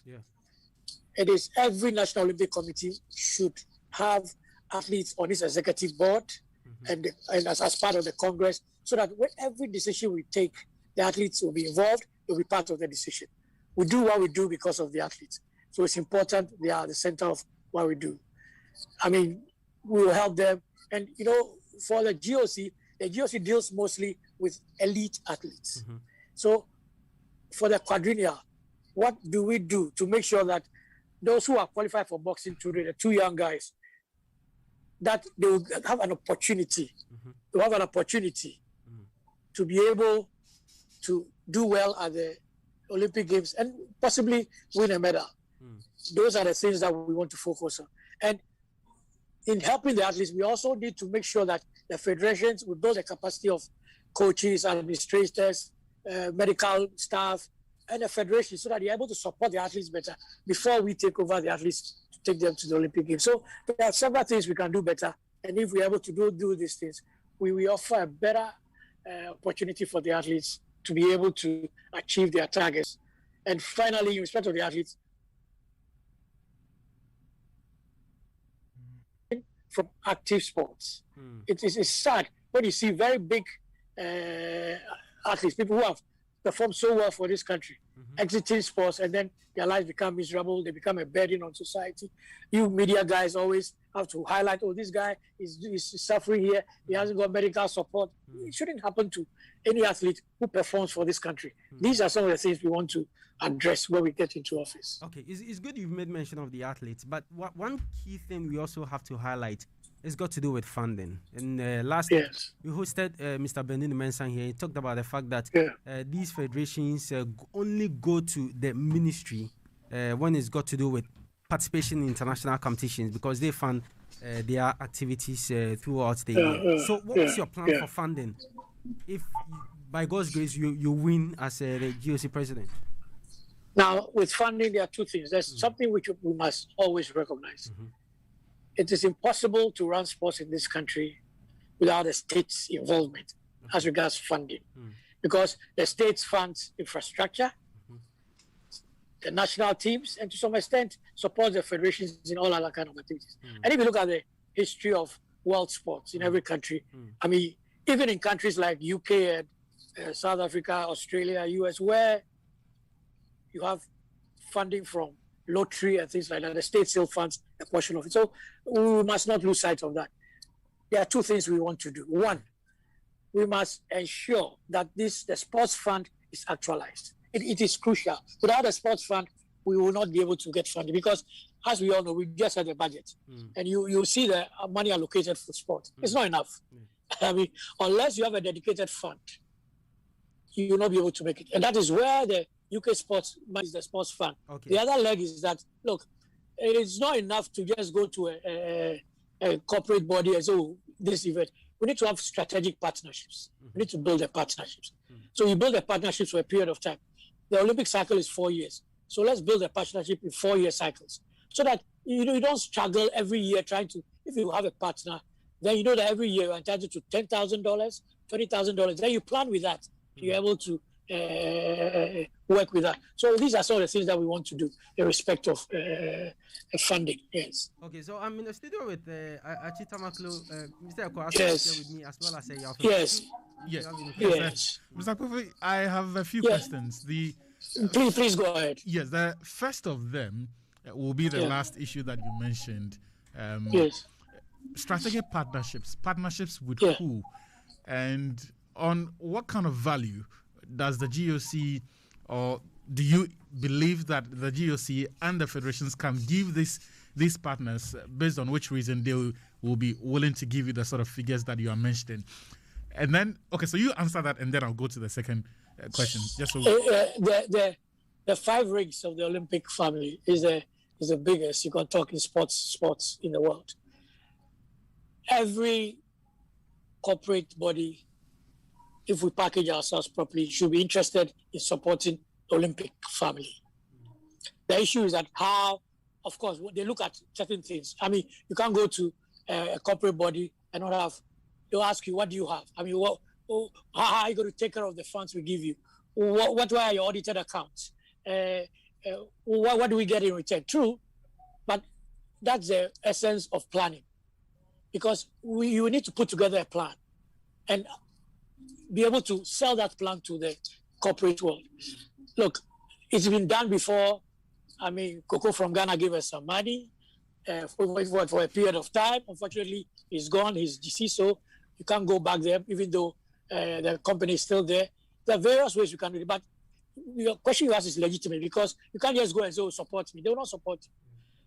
Speaker 9: it is every National Olympic Committee should have athletes on its executive board and as part of the Congress, so that when every decision we take, the athletes will be involved, they'll be part of the decision. We do what we do because of the athletes. So it's important they are the center of what we do. I mean, we will help them. And, for the GOC deals mostly with elite athletes. So for the quadrennial, what do we do to make sure that those who are qualified for boxing today, the two young guys, that they will have an opportunity, to be able to do well at the Olympic Games and possibly win a medal. Those are the things that we want to focus on. And in helping the athletes, we also need to make sure that the federations will build the capacity of coaches, administrators, medical staff, and the federation, so that they're able to support the athletes better before we take over the athletes to take them to the Olympic Games. So there are several things we can do better. And if we're able to do these things, we will offer a better opportunity for the athletes to be able to achieve their targets. And finally, in respect of the athletes, from active sports. It's sad when you see very big athletes, people who have performed so well for this country, exiting sports, and then their lives become miserable. They become a burden on society. You media guys always have to highlight, oh, this guy is suffering here. He hasn't got medical support. It shouldn't happen to any athlete who performs for this country. These are some of the things we want to address when we get into office.
Speaker 2: Okay, it's good you've made mention of the athletes, but one key thing we also have to highlight has got to do with funding. And last week, we hosted Mr. Bendino Mensah here. He talked about the fact that these federations only go to the ministry when it's got to do with participation in international competitions, because they fund their activities throughout the year. So what's your plan for funding if, by God's grace, you win as the GOC president?
Speaker 9: Now, with funding, there are two things. There's something which we must always recognize. It is impossible to run sports in this country without the state's involvement as regards funding, because the state funds infrastructure, the national teams, and to some extent supports the federations in all other kind of activities. And if you look at the history of world sports in every country, I mean, even in countries like UK and South Africa, Australia, US, where you have funding from lottery and things like that, the state still funds a portion of it. So we must not lose sight of that. There are two things we want to do. One, we must ensure that the sports fund is actualized. It is crucial. Without the sports fund, we will not be able to get funding, because, as we all know, we just had a budget, and you see the money allocated for sport. It's not enough. I mean, unless you have a dedicated fund, you will not be able to make it. And that is where the UK sports money is, the sports fund. The other leg is that, look, it is not enough to just go to a corporate body and say, oh, this event. We need to have strategic partnerships. We need to build the partnerships. So you build the partnerships for a period of time. The Olympic cycle is 4 years. So let's build a partnership in 4-year cycles, so that you don't struggle every year trying to, if you have a partner, then you know that every year you're entitled to $10,000, $20,000. Then you plan with that. You're able to work with that. So these are some of the things that we want to do in respect of funding. Yes.
Speaker 2: Okay, so I'm in the studio with Achita Maklo, Mr. Eko
Speaker 9: Yes.
Speaker 2: here with me, as well as Yafi.
Speaker 9: Yes.
Speaker 1: Yes. Mr. Kofi, I have a few questions.
Speaker 9: Please go ahead.
Speaker 1: Yes, the first of them will be the last issue that you mentioned.
Speaker 9: Yes.
Speaker 1: Strategic partnerships with who, and on what kind of value does the GOC, or do you believe that the GOC and the federations can give these partners, based on which reason they will be willing to give you the sort of figures that you are mentioning? And then, okay, so you answer that, and then I'll go to the second question. Just so
Speaker 9: the 5 rings of the Olympic family is the biggest. You can talk in sports in the world. Every corporate body, if we package ourselves properly, should be interested in supporting the Olympic family. The issue is that how, of course, they look at certain things. I mean, you can't go to a corporate body and not have, they'll ask you, what do you have? I mean, how are you going to take care of the funds we give you? What are your audited accounts? What do we get in return? True, but that's the essence of planning, because you need to put together a plan and be able to sell that plan to the corporate world. Look, it's been done before. I mean, Coco from Ghana gave us some money for a period of time. Unfortunately, he's gone. He's deceased. So You can't go back there, even though the company is still there. There are various ways you can do it, but your question you ask is legitimate because you can't just go and say, oh, support me. They will not support you.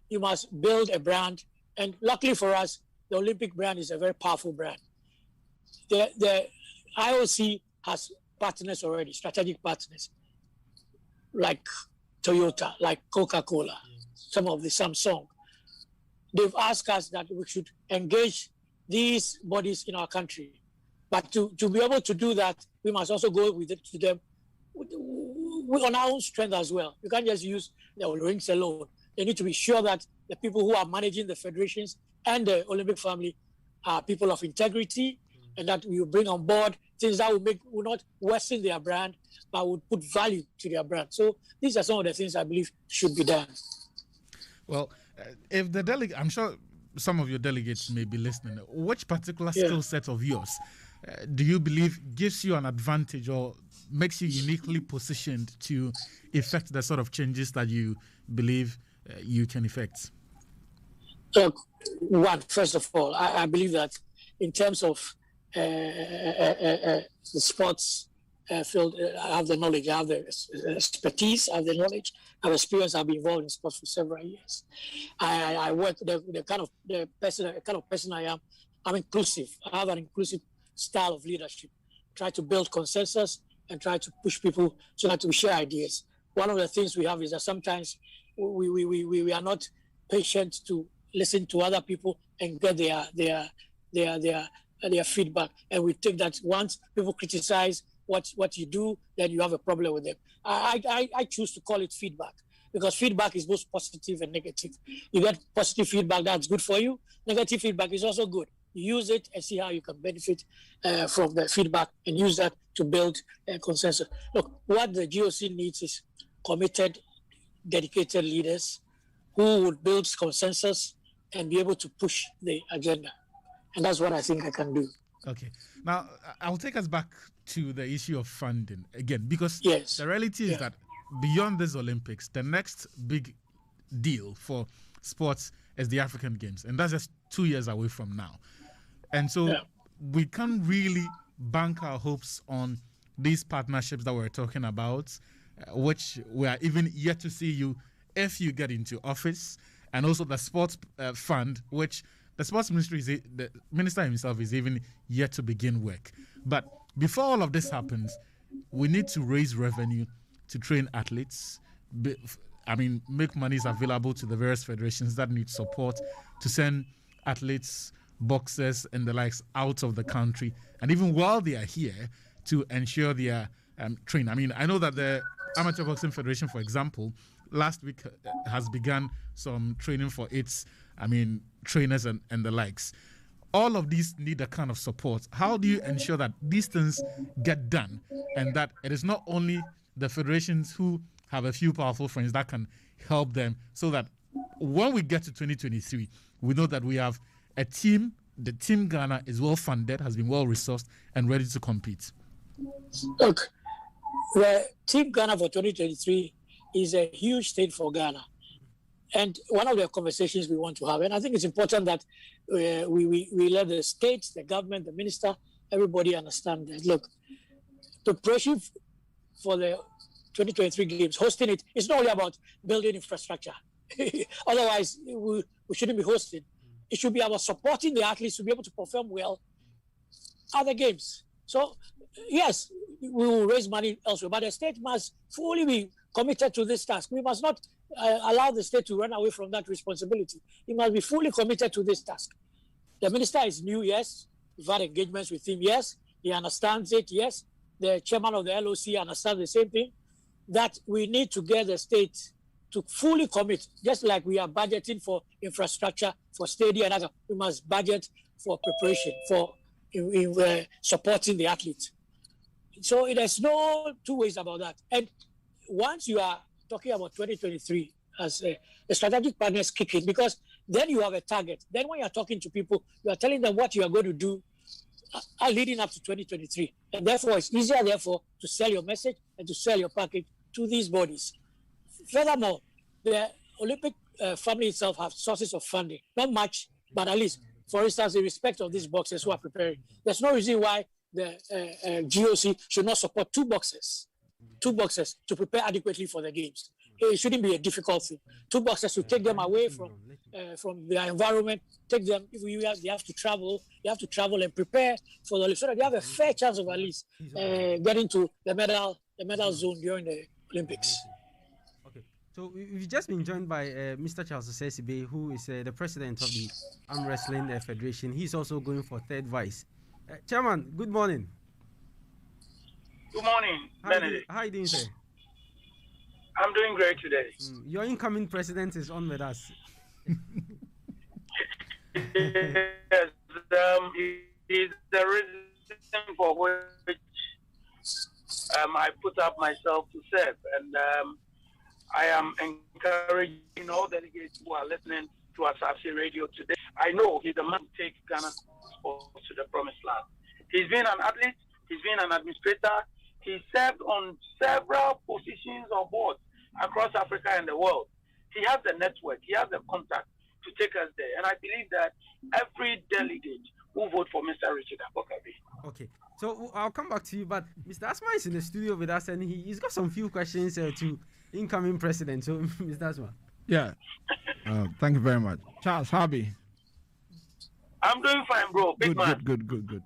Speaker 9: You must build a brand. And luckily for us, the Olympic brand is a very powerful brand. The IOC has partners already, strategic partners, like Toyota, like Coca-Cola, some of the Samsung. They've asked us that we should engage these bodies in our country. But to be able to do that, we must also go with it to them on our own strength as well. You can't just use the Olympics alone. They need to be sure that the people who are managing the federations and the Olympic family are people of integrity, and that we will bring on board things that will not worsen their brand, but would put value to their brand. So these are some of the things I believe should be done.
Speaker 1: Well, if the delegate, I'm sure some of your delegates may be listening. Which particular skill set of yours do you believe gives you an advantage or makes you uniquely positioned to effect the sort of changes that you believe you can effect?
Speaker 9: Look, first of all, I believe that in terms of the sports field, I have the knowledge, I have the expertise, I have the knowledge, I have experience. I've been involved in sports for several years. I work the kind of person I am. I'm inclusive. I have an inclusive style of leadership. Try to build consensus and try to push people so that we share ideas. One of the things we have is that sometimes we are not patient to listen to other people and get their feedback. And we think that once people criticize what you do, then you have a problem with them. I choose to call it feedback because feedback is both positive and negative. You get positive feedback, that's good for you. Negative feedback is also good. You use it and see how you can benefit from the feedback and use that to build a consensus. Look, what the GOC needs is committed, dedicated leaders who would build consensus and be able to push the agenda. And that's what I think I can do.
Speaker 1: Okay. Now, I'll take us back to the issue of funding again, because the reality is that beyond this Olympics, the next big deal for sports is the African Games. And that's just 2 years away from now. And so we can't really bank our hopes on these partnerships that we're talking about, which we are even yet to see you if you get into office, and also the sports fund, which the sports ministry the minister himself is even yet to begin work. But before all of this happens, we need to raise revenue to train athletes. Make monies available to the various federations that need support to send athletes, boxers, and the likes out of the country, and even while they are here, to ensure they are trained. I know that the Amateur Boxing Federation, for example, last week has begun some training for its trainers and the likes. All of these need a kind of support. How do you ensure that these things get done and that it is not only the federations who have a few powerful friends that can help them, so that when we get to 2023, we know that we have a team, the Team Ghana is well funded, has been well resourced and ready to compete?
Speaker 9: Look, the Team Ghana for 2023 is a huge state for Ghana. And one of the conversations we want to have, and I think it's important that we let the states, the government, the minister, everybody understand that, look, preparation for the 2023 Games, hosting it, it's not only about building infrastructure. Otherwise, we shouldn't be hosting. It should be about supporting the athletes to be able to perform well at the Games. So, yes, we will raise money elsewhere, but the state must fully be committed to this task. We must not allow the state to run away from that responsibility. It must be fully committed to this task. The minister is new, yes. We've had engagements with him, yes. He understands it, yes. The chairman of the LOC understands the same thing, that we need to get the state to fully commit, just like we are budgeting for infrastructure, for stadium, and other. We must budget for preparation, for supporting the athletes. So there's no two ways about that. And once you are talking about 2023 as the strategic partners kick in, because then you have a target. Then when you're talking to people, you are telling them what you are going to do leading up to 2023. And therefore, it's easier, to sell your message and to sell your package to these bodies. Furthermore, the Olympic family itself have sources of funding. Not much, but at least for instance, in respect of these boxers who are preparing, there's no reason why the GOC should not support two boxers to prepare adequately for the games. It shouldn't be a difficult thing. Two boxers to take them away from their environment, take them, they have to travel and prepare for the Olympics so that they have a fair chance of at least getting to the medal zone during the Olympics.
Speaker 2: Okay, so we've just been joined by Mr. Charles Asaase, who is the president of the Arm Wrestling Federation. He's also going for third vice. Chairman, good morning.
Speaker 10: Good morning, Benedict.
Speaker 2: How are you doing, sir?
Speaker 10: I'm doing great today.
Speaker 2: Your incoming president is on with us.
Speaker 10: Yes, he's the reason for which I put up myself to serve, and I am encouraging all delegates who are listening to Asaase Radio today. I know he's the man to take Ghana sports to the promised land. He's been an athlete, he's been an administrator, he served on several positions or boards across Africa and the world. He has the network, he has the contact to take us there. And I believe that every delegate will vote for Mr. Richard Abokabi.
Speaker 2: Okay, so I'll come back to you, but Mr. Asma is in the studio with us and he's got some few questions to incoming president. So, Mr. Asma.
Speaker 8: Yeah. Thank you very much. Charles Harvey.
Speaker 10: I'm doing fine, bro. Big man.
Speaker 8: Good.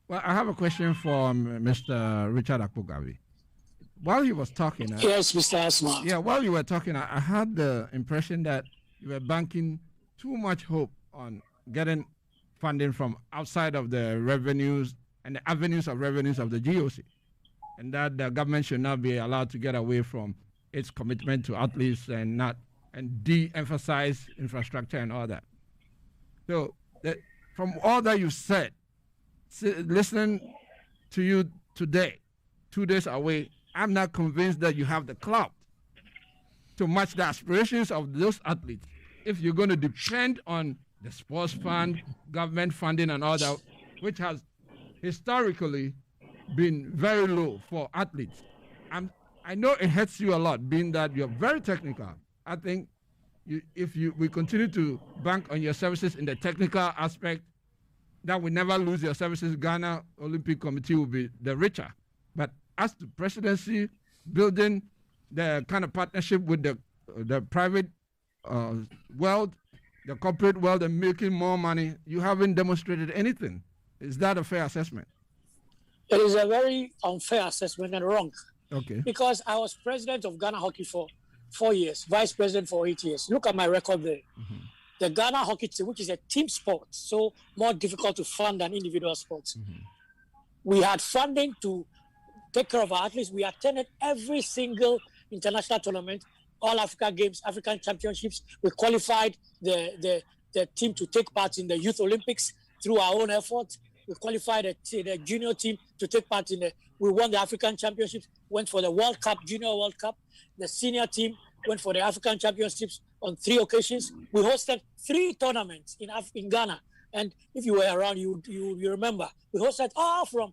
Speaker 8: Well, I have a question for Mr. Richard Abokabi. While he was talking...
Speaker 9: yes, Mr. Asma.
Speaker 8: Yeah, while you were talking, I had the impression that you were banking too much hope on getting funding from outside of the revenues and the avenues of revenues of the GOC, and that the government should not be allowed to get away from its commitment to athletes and de-emphasize infrastructure and all that. So, from all that you said, listening to you today, 2 days away, I'm not convinced that you have the clout to match the aspirations of those athletes. If you're going to depend on the sports fund, government funding and all that, which has historically been very low for athletes. I know it hurts you a lot, being that you're very technical. I think if we continue to bank on your services in the technical aspect, that we never lose your services, Ghana Olympic Committee will be the richer. But as to presidency, building the kind of partnership with the private world, the corporate world, and making more money, you haven't demonstrated anything. Is that a fair assessment?
Speaker 9: It is a very unfair assessment and wrong.
Speaker 8: Okay.
Speaker 9: Because I was president of Ghana Hockey for 4 years, vice president for 8 years. Look at my record there. Mm-hmm. The Ghana Hockey team, which is a team sport, so more difficult to fund than individual sports. Mm-hmm. We had funding to take care of our athletes. We attended every single international tournament, all Africa games, African championships. We qualified the team to take part in the Youth Olympics through our own efforts. We qualified the junior team to take part in we won the African championships, went for the World Cup, Junior World Cup. The senior team went for the African championships on 3 occasions. We hosted 3 tournaments in Ghana. And if you were around, you remember, we hosted all from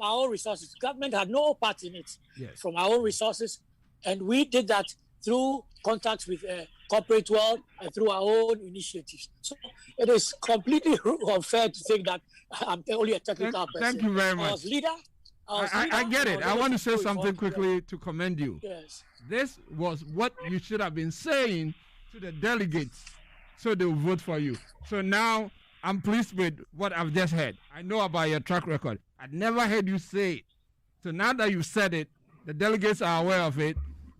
Speaker 9: our own resources. Government had no part in it. Yes. From our own resources. And we did that through contacts with corporate world and through our own initiatives. So it is completely unfair to think that I'm only a technical person.
Speaker 8: Thank you very much.
Speaker 9: I was leader.
Speaker 8: I get it. I want to say something quickly to commend you.
Speaker 9: Yes.
Speaker 8: This was what you should have been saying to the delegates so they will vote for you. So now I'm pleased with what I've just heard. I know about your track record. I'd never heard you say it. So now that you said it, the delegates are aware of it.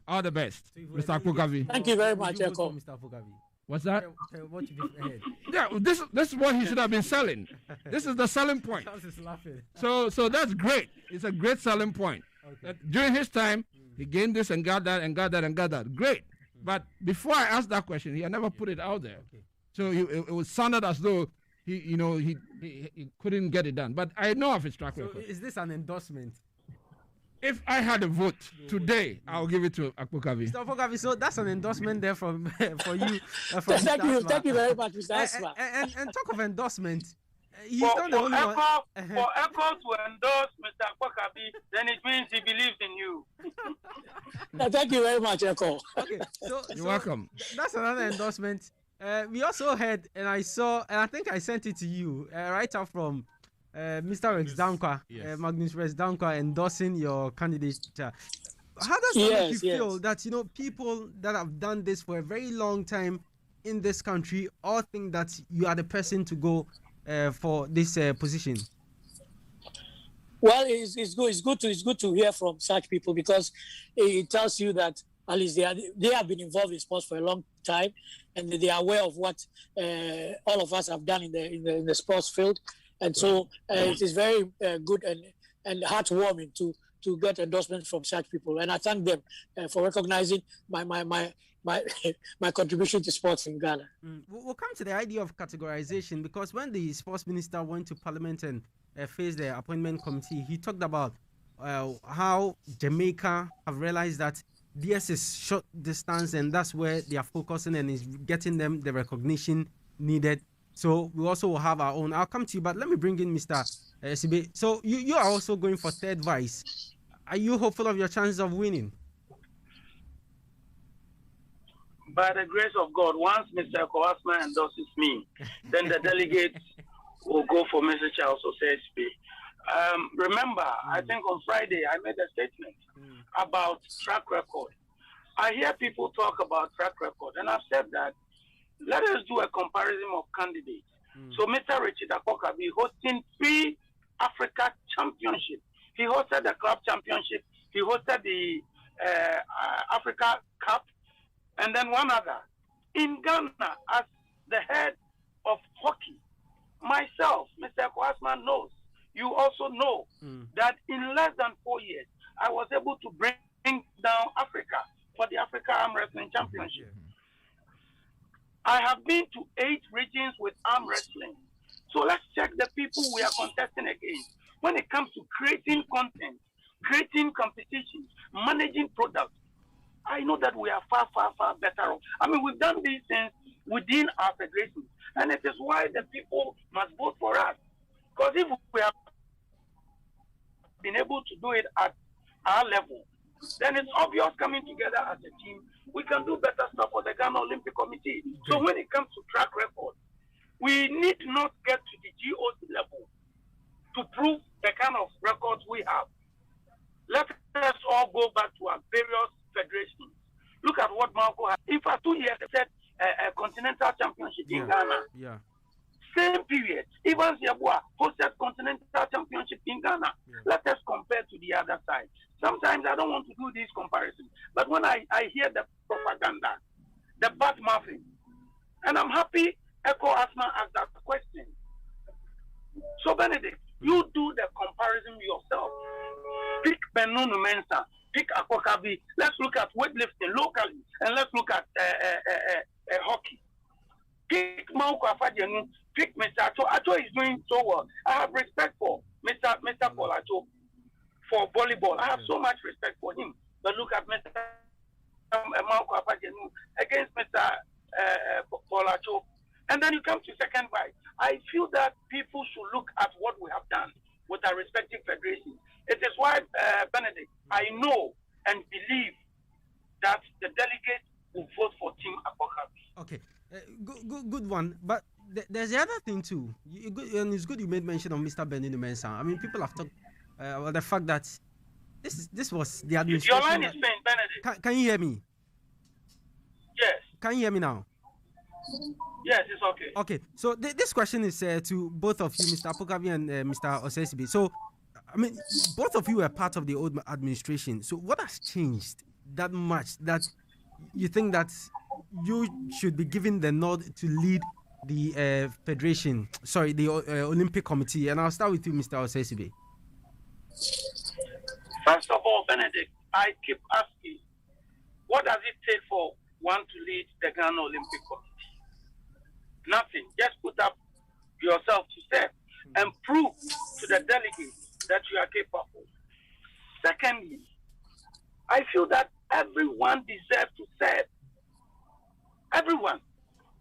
Speaker 8: All the best, Mr. Abokabi.
Speaker 9: Thank you very much, Eko.
Speaker 2: Mr. Abokabi.
Speaker 8: What's that?
Speaker 2: What you ahead.
Speaker 8: Yeah, this is what he should have been selling. This is the selling point.
Speaker 2: Charles is laughing.
Speaker 8: So that's great. It's a great selling point. Okay. During his time, he gained this and got that and got that and got that. Great. But before I asked that question, he had never put it out there. Okay. So it was sounded as though he couldn't get it done. But I know of his track record.
Speaker 2: Is this an endorsement?
Speaker 8: If I had a vote today, I'll give it to Abokabi.
Speaker 2: Mr. Abokabi, so that's an endorsement there for you.
Speaker 9: Thank you very much, Mr. Asma.
Speaker 2: And talk of endorsement, he's
Speaker 10: for
Speaker 2: not the only one.
Speaker 10: For Echo to endorse Mr. Abokabi, then it means he believes in you.
Speaker 9: Thank you very much, Echo.
Speaker 2: Okay,
Speaker 8: You're welcome.
Speaker 2: That's another endorsement. We also heard, and I saw, and I think I sent it to you, right up from Mr. Rex Dankwa,
Speaker 1: yes.
Speaker 2: Magnus Rex Dankwa endorsing your candidature. How does that make you
Speaker 9: Yes,
Speaker 2: feel
Speaker 9: yes.
Speaker 2: that, people that have done this for a very long time in this country all think that you are the person to go for this position?
Speaker 9: Well, it's good to hear from such people because it tells you that at least they have been involved in sports for a long time, and they are aware of what all of us have done in the sports field, and so it is very good and heartwarming to get endorsement from such people, and I thank them for recognizing my my contribution to sports in Ghana.
Speaker 2: We'll come to the idea of categorization, because when the sports minister went to Parliament and faced the appointment committee, he talked about how Jamaica have realized that DS is short distance, and that's where they are focusing and is getting them the recognition needed. So we also will have our own. I'll come to you, but let me bring in Mr. Sibe. So you are also going for third vice. Are you hopeful of your chances of winning?
Speaker 10: By the grace of God, once Mr. Kowasma endorses me, then the delegates will go for Mr. Charles Osespe. Remember, I think on Friday I made a statement about track record. I hear people talk about track record, and I've said that let us do a comparison of candidates. So Mr. Richard Akoka be hosting 3 Africa Championship. He hosted the Club Championship. He hosted the Africa Cup, and then one other. In Ghana, as the head of hockey, myself, Mr. Kwasman knows, you also know that in less than 4 years, I was able to bring down Africa for the Africa Arm Wrestling Championship. I have been to 8 regions with arm wrestling. So let's check the people we are contesting against. When it comes to creating content, creating competitions, managing products, I know that we are far, far, far better off. I mean, we've done these things within our federation, and it is why the people must vote for us. Because if we have been able to do it at our level, then it's obvious coming together as a team, we can do better stuff for the Ghana Olympic Committee. So when it comes to track record, we need not get to the GOC level to prove the kind of records we have. Let us all go back to our various federations. Look at what Malco had. In fact, 2 years, they said a continental championship in Ghana.
Speaker 2: Yeah.
Speaker 10: Same period. Even Ziabua hosted continental championship in Ghana. Let us compare to the other side. Sometimes I don't want to do these comparisons, but when I hear the propaganda, the bad mouthing, and I'm happy Echo Asma asked that question. So Benedict, you do the comparison yourself. Pick Benunu Mensa, pick Akokabi. Let's look at weightlifting locally, and let's look at hockey. Pick Mauko Afadianu, pick Mr. Acho. Acho is doing so well. I have respect for Mr. Paul Acho for volleyball. I have so much respect for him. But look at Mr. Mauko Afadianu against Mr. Paul Acho. And then you come to second vice. I feel that people should look at what we have done with our respective federations. It is why, Benedict, I know and believe that the delegates will vote for Team Apocalypse.
Speaker 2: Okay, good one. But there's the other thing too. And it's good you made mention of Mr. Beninu Mensah. I mean, people have talked about the fact that this was the administration.
Speaker 10: Your line is faint, Benedict.
Speaker 2: Can you hear me?
Speaker 10: Yes.
Speaker 2: Can you hear me now?
Speaker 10: Yes, it's okay.
Speaker 2: Okay, so this question is to both of you, Mr. Apokabi and Mr. Osesibi. So, I mean, both of you were part of the old administration. So, what has changed that much that you think that you should be given the nod to lead the federation? Sorry, the Olympic Committee. And I'll start with you, Mr. Osesibi.
Speaker 10: First of all, Benedict, I keep asking, what does it take for one to lead the Ghana Olympic Committee? Nothing. Just put up yourself to serve and prove to the delegates that you are capable. Secondly, I feel that everyone deserves to serve. Everyone.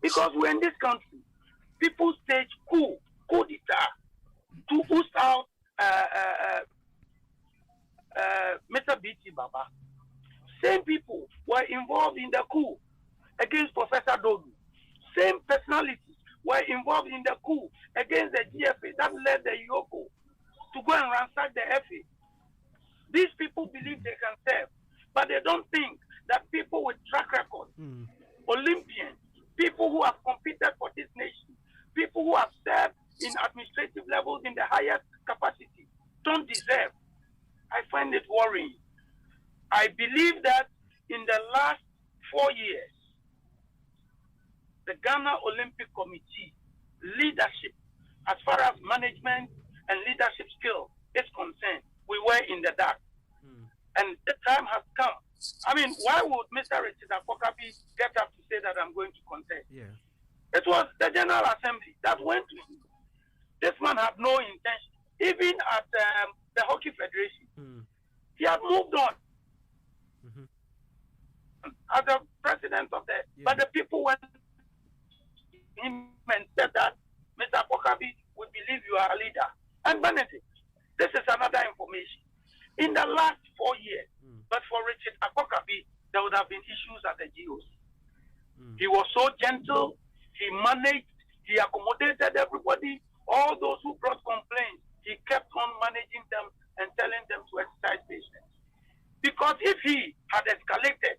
Speaker 10: Because we're in this country. People stage coup d'etat to boost out Mr. B.T. Baba. Same people were involved in the coup against Professor Dodu. same personalities were involved in the coup against the GFA that led the Yoko to go and ransack the FA. These people believe they can serve, but they don't think that people with track record, Olympians, people who have competed for this nation, people who have served in administrative levels in the highest capacity, don't deserve. I find it worrying. I believe that in the last 4 years, the Ghana Olympic Committee leadership, as far as management and leadership skill is concerned, we were in the dark. And the time has come. I mean, why would Mr. Richard Akokabi get up to say that I'm going to contest?
Speaker 2: Yeah.
Speaker 10: It was the General Assembly that went to him. This man had no intention. Even at the Hockey Federation, he had moved on as the president of the. Yeah. But the people went to him and said that, Mr. Akokabi, we believe you are a leader. And Benedict, this is another information. In the last 4 years, but for Richard Akokabi, there would have been issues at the GOC. He was so gentle, he managed, he accommodated everybody. All those who brought complaints, he kept on managing them and telling them to exercise patience. Because if he had escalated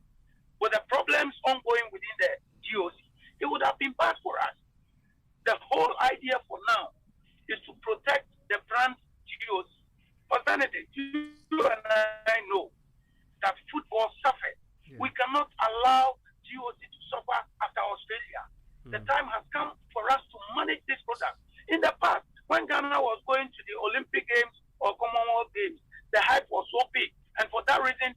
Speaker 10: with the problems ongoing within the GOC, it would have been bad for us. The whole idea for now is to protect the brand GOC. Alternative, you and I know that football suffered. Yeah. We cannot allow GOC to suffer after Australia. The time has come for us to manage this product. In the past, when Ghana was going to the Olympic Games or Commonwealth Games, the hype was so big. And for that reason,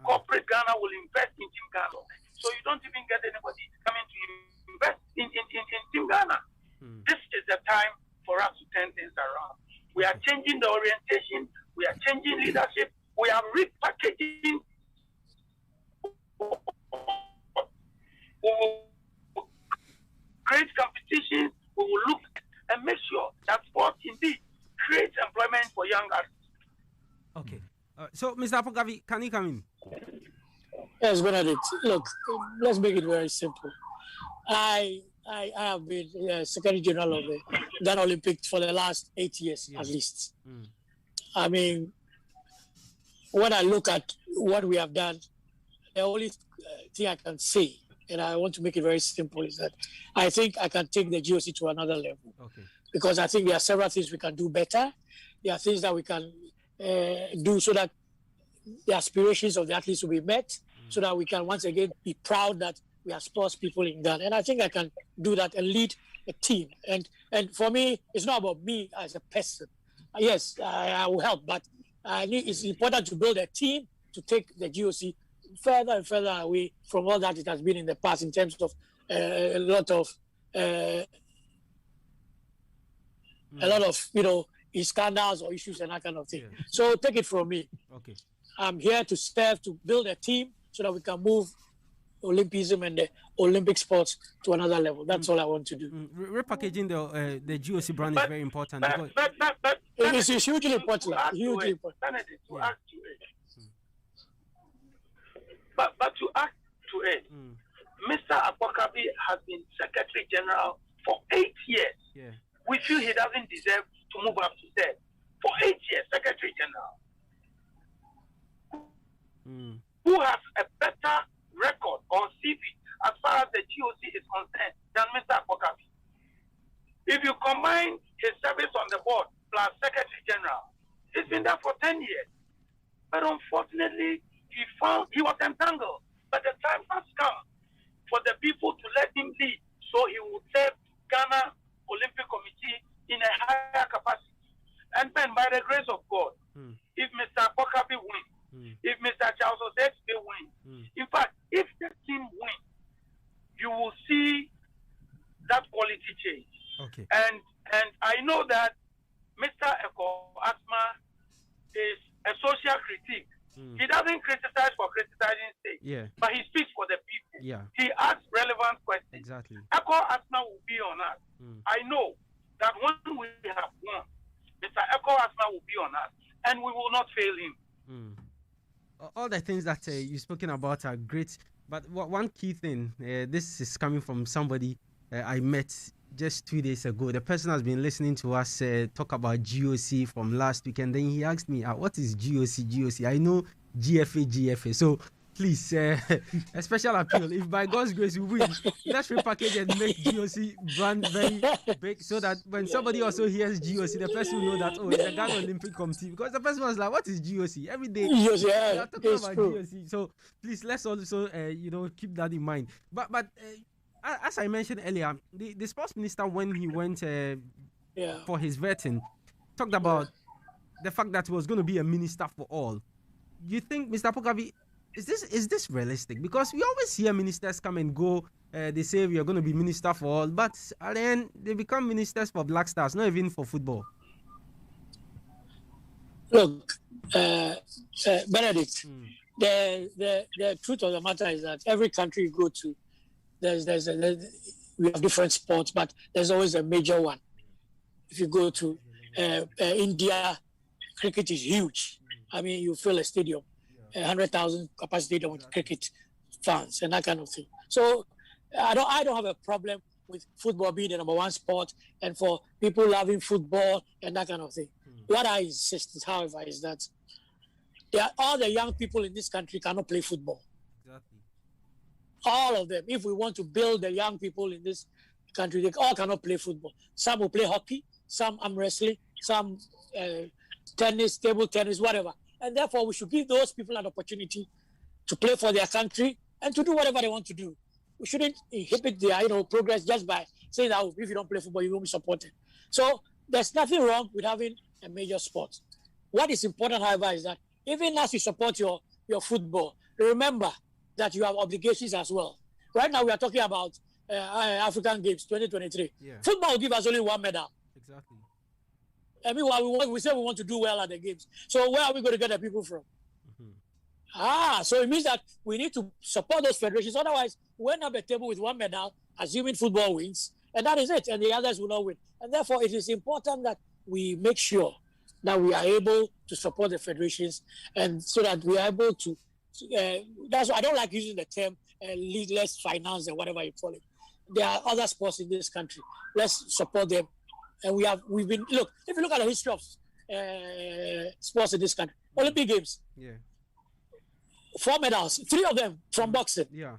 Speaker 10: corporate Ghana will invest in Team Ghana. So you don't even get anybody coming to invest in Team Ghana. This is the time for us to turn things around. We are changing the orientation. We are changing leadership. We are repackaging. We will create competitions. We will look and make sure that sport indeed creates employment for young athletes.
Speaker 2: Okay. So, Mr. Apokavi, can you come in?
Speaker 9: Yes, Benedict. Look, let's make it very simple. I have been Secretary General of the Ghana Olympics for the last 8 years, at least. I mean, when I look at what we have done, the only thing I can say, and I want to make it very simple, is that I think I can take the GOC to another level. Okay. Because I think there are several things we can do better. There are things that we can do so that the aspirations of the athletes will be met, so that we can once again be proud that we are sports people in Ghana. And I think I can do that and lead a team. And for me, it's not about me as a person. Yes, I will help, but it's important to build a team to take the GOC further and further away from all that it has been in the past in terms of a lot of scandals or issues and that kind of thing. Yeah. So take it from me. Okay. I'm here to serve, to build a team so that we can move Olympism and the Olympic sports to another level. That's all I want to do.
Speaker 2: Repackaging the GOC brand is very important.
Speaker 9: But it's hugely important. Hugely important.
Speaker 10: But to add to it, Mr. Apokabi has been Secretary General for 8 years. Yeah. We feel he doesn't deserve to move up to third. For 8 years, Secretary General. Who has a better record or CV as far as the GOC is concerned than Mr. Apokabi? If you combine his service on the board plus Secretary General, he's been there for 10 years. But unfortunately, he was entangled. But the time has come for the people to let him lead, so he will serve Ghana Olympic Committee in a higher capacity. And then, by the grace of God, if Mr. Apokabi wins, if Mr. Charles Osei wins, in fact, if the team wins, you will see that quality change. Okay. And I know that Mr. Eko Asma is a social critic. He doesn't criticize for criticizing sake, but he speaks for the people. Yeah. He asks relevant questions. Exactly. Eko Asma will be on us. I know that when we have won, Mr. Eko Asma will be on us, and we will not fail him.
Speaker 2: all the things that you've spoken about are great. But one key thing, this is coming from somebody I met just 2 days ago. The person has been listening to us talk about GOC from last week, and then he asked me, what is GOC? GOC? I know GFA. So please, a special appeal. If by God's grace we win, let's repackage and make GOC brand very big so that when somebody also hears GOC, the person will know that, it's a Ghana Olympic Committee. Because the person was like, what is GOC? Every day we are talking about GOC. So please, let's also, keep that in mind. But as I mentioned earlier, the sports minister, when he went for his vetting, talked about the fact that he was going to be a minister for all. Do you think, Mr. Apokavi, is this realistic? Because we always hear ministers come and go. They say we are going to be minister for all, but at the end they become ministers for Black Stars, not even for football.
Speaker 9: Look, Benedict, the truth of the matter is that every country you go to, we have different sports, but there's always a major one. If you go to India, cricket is huge. I mean, you fill a stadium, 100,000 capacity stadium with cricket fans and that kind of thing. So I don't have a problem with football being the number one sport and for people loving football and that kind of thing. What I insist, however, is that all the young people in this country cannot play football.
Speaker 2: Exactly.
Speaker 9: All of them. If we want to build the young people in this country, they all cannot play football. Some will play hockey, some arm wrestling, some tennis, table tennis, whatever. And therefore, we should give those people an opportunity to play for their country and to do whatever they want to do. We shouldn't inhibit their progress just by saying that if you don't play football, you won't be supported. So there's nothing wrong with having a major sport. What is important, however, is that even as you support your football, remember that you have obligations as well. Right now, we are talking about African Games 2023.
Speaker 2: Yeah.
Speaker 9: Football will give us only one medal.
Speaker 2: Exactly.
Speaker 9: I mean, we say we want to do well at the games. So where are we going to get the people from? So it means that we need to support those federations. Otherwise, we end up at a table with one medal, assuming football wins, and that is it, and the others will not win. And therefore, it is important that we make sure that we are able to support the federations, and so that we are able to. That's why I don't like using the term leadless finance and whatever you call it. There are other sports in this country. Let's support them. And we've been if you look at the history of sports in this country, Olympic Games, 4 medals, 3 of them from boxing.
Speaker 2: Yeah.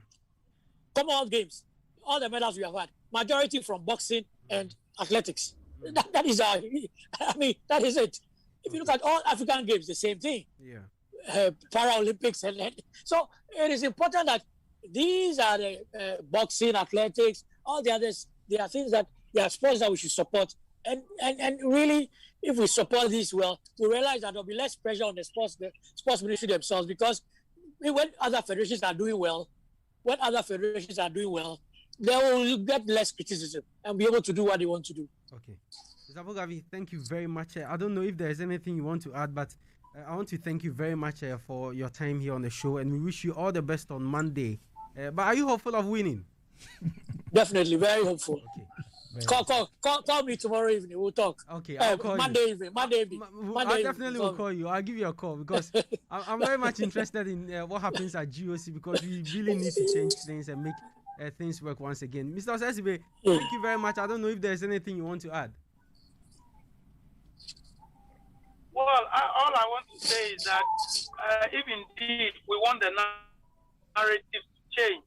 Speaker 9: Commonwealth Games, all the medals we have had, majority from boxing and athletics. That is that is it. If you look at all African Games, the same thing.
Speaker 2: Yeah.
Speaker 9: Paralympics, and so it is important that these are the boxing, athletics, all the others. They are things that they are sports that we should support. And really, if we support this well, we realize that there will be less pressure on the sports ministry themselves, because when other federations are doing well, they will get less criticism and be able to do what they want to do.
Speaker 2: Okay. Mr. Apokavi, thank you very much. I don't know if there's anything you want to add, but I want to thank you very much for your time here on the show, and we wish you all the best on Monday. But are you hopeful of winning?
Speaker 9: Definitely, very hopeful.
Speaker 2: Okay.
Speaker 9: Call me tomorrow evening. We'll talk.
Speaker 2: Okay, I'll call
Speaker 9: Monday
Speaker 2: you.
Speaker 9: Monday evening.
Speaker 2: I definitely will call you. I'll give you a call, because I'm very much interested in what happens at GOC, because we really need to change things and make things work once again. Mr. Asaase, thank you very much. I don't know if there's anything you want to add.
Speaker 10: Well, all I want to say is that if indeed we want the narrative to change,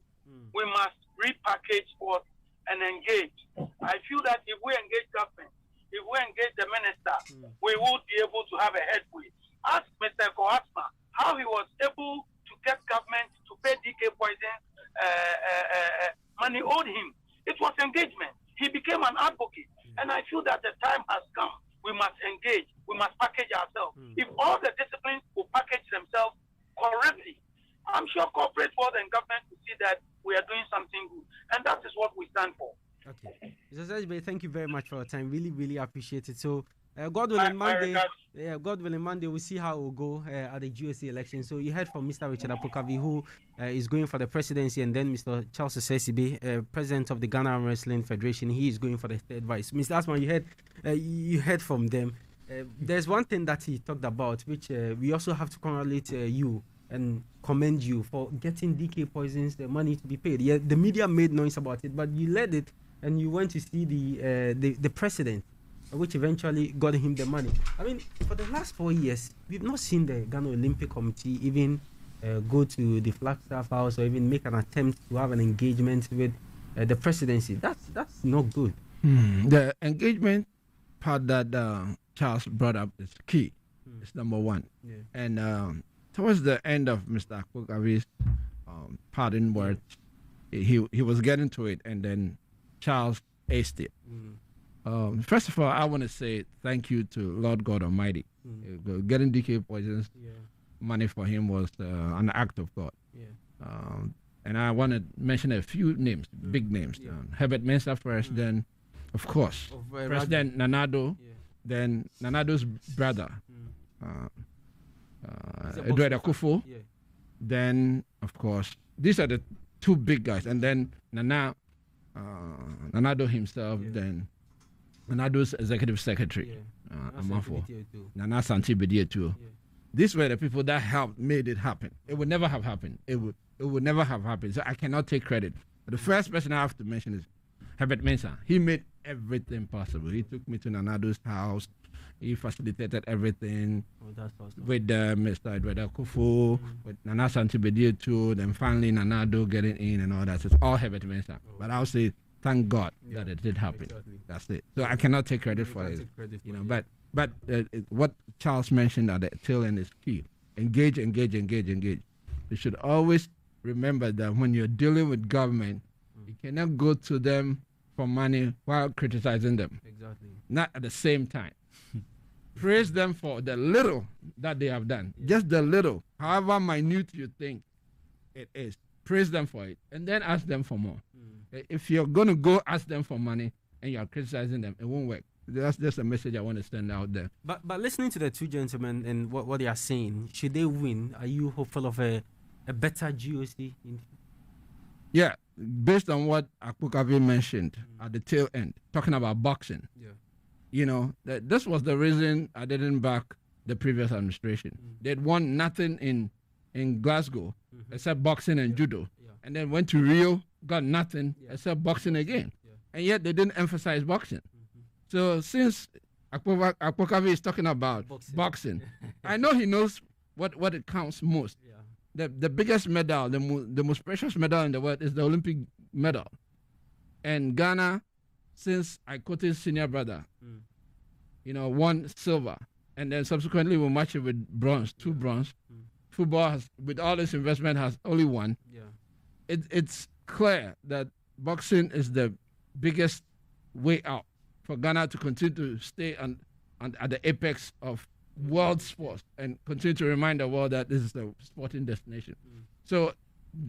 Speaker 10: we must repackage sports and engage. I feel that if we engage government, if we engage the minister, we will be able to have a headway. Ask Mr. Kohasma how he was able to get government to pay DK Poison money owed him. It was engagement. He became an advocate. And I feel that the time has come. We must engage. We must package ourselves. If all the disciplines will package themselves correctly, I'm sure corporate world and government will see that we are doing something good. And that is what we stand for.
Speaker 2: Okay. Mr. Asaase, thank you very much for your time. Really, really appreciate it. So, God willing, Monday, we'll see how it will go at the GOC election. So, you heard from Mr. Richard Apokavi, who is going for the presidency, and then Mr. Charles Asaase, president of the Ghana Arm Wrestling Federation. He is going for the third vice. Mr. Asman, you heard from them. There's one thing that he talked about, which we also have to congratulate you and commend you for getting DK Poisons the money to be paid. Yeah, the media made noise about it, but you led it and you went to see the president, which eventually got him the money. I mean, for the last 4 years, we've not seen the Ghana Olympic Committee even go to the Flagstaff House or even make an attempt to have an engagement with the presidency. That's not good.
Speaker 8: The engagement part that Charles brought up is key. It's number one.
Speaker 2: Yeah.
Speaker 8: And towards the end of Mr. Akpokavi's pardon words, he was getting to it, and then Charles aced it. First of all, I want to say thank you to Lord God Almighty. Getting DK Poisons money for him was an act of God. And I want to mention a few names, big names. Herbert Mensah first, then, of course, President Nanado, then Nanado's brother, Edward Akufo. Then, of course, these are the two big guys. And then Nanado himself, then Nanado's executive secretary, Nana Santi Bedier too. These were the people that helped, made it happen. It would never have happened. It would never have happened. So I cannot take credit. But the first person I have to mention is Herbert Mensah. He made everything possible. He took me to Nanado's house. He facilitated everything with Mr. Edward Akufo, with Nana Santi Bedier too, then finally Nanado getting in and all that. So it's all Herbert Mensah. But I'll say, thank God that it did happen. Exactly. That's it. So I cannot take credit for it. But what Charles mentioned at the tail end is key. Engage. You should always remember that when you're dealing with government, you cannot go to them for money while criticizing them.
Speaker 2: Exactly.
Speaker 8: Not at the same time. Praise them for the little that they have done. Just the little, however minute you think it is. Praise them for it. And then ask them for more. If you're going to go ask them for money and you're criticizing them, it won't work. That's just a message I want to send out there.
Speaker 2: But listening to the two gentlemen and what they are saying, should they win, are you hopeful of a better GOC?
Speaker 8: Yeah, based on what Akpokavi mentioned at the tail end, talking about boxing. You know, this was the reason I didn't back the previous administration. They'd won nothing in Glasgow except boxing and judo. And then went to Rio, got nothing except boxing again. And yet they didn't emphasize boxing. So since Akpokavi is talking about boxing, I know he knows what it counts most. The biggest medal, the most precious medal in the world is the Olympic medal. And Ghana, since I quoted senior brother, won silver. And then subsequently we matched it with bronze, 2 bronze. Football has, with all this investment, has only won. It's clear that boxing is the biggest way out for Ghana to continue to stay at the apex of world sports and continue to remind the world that this is a sporting destination. So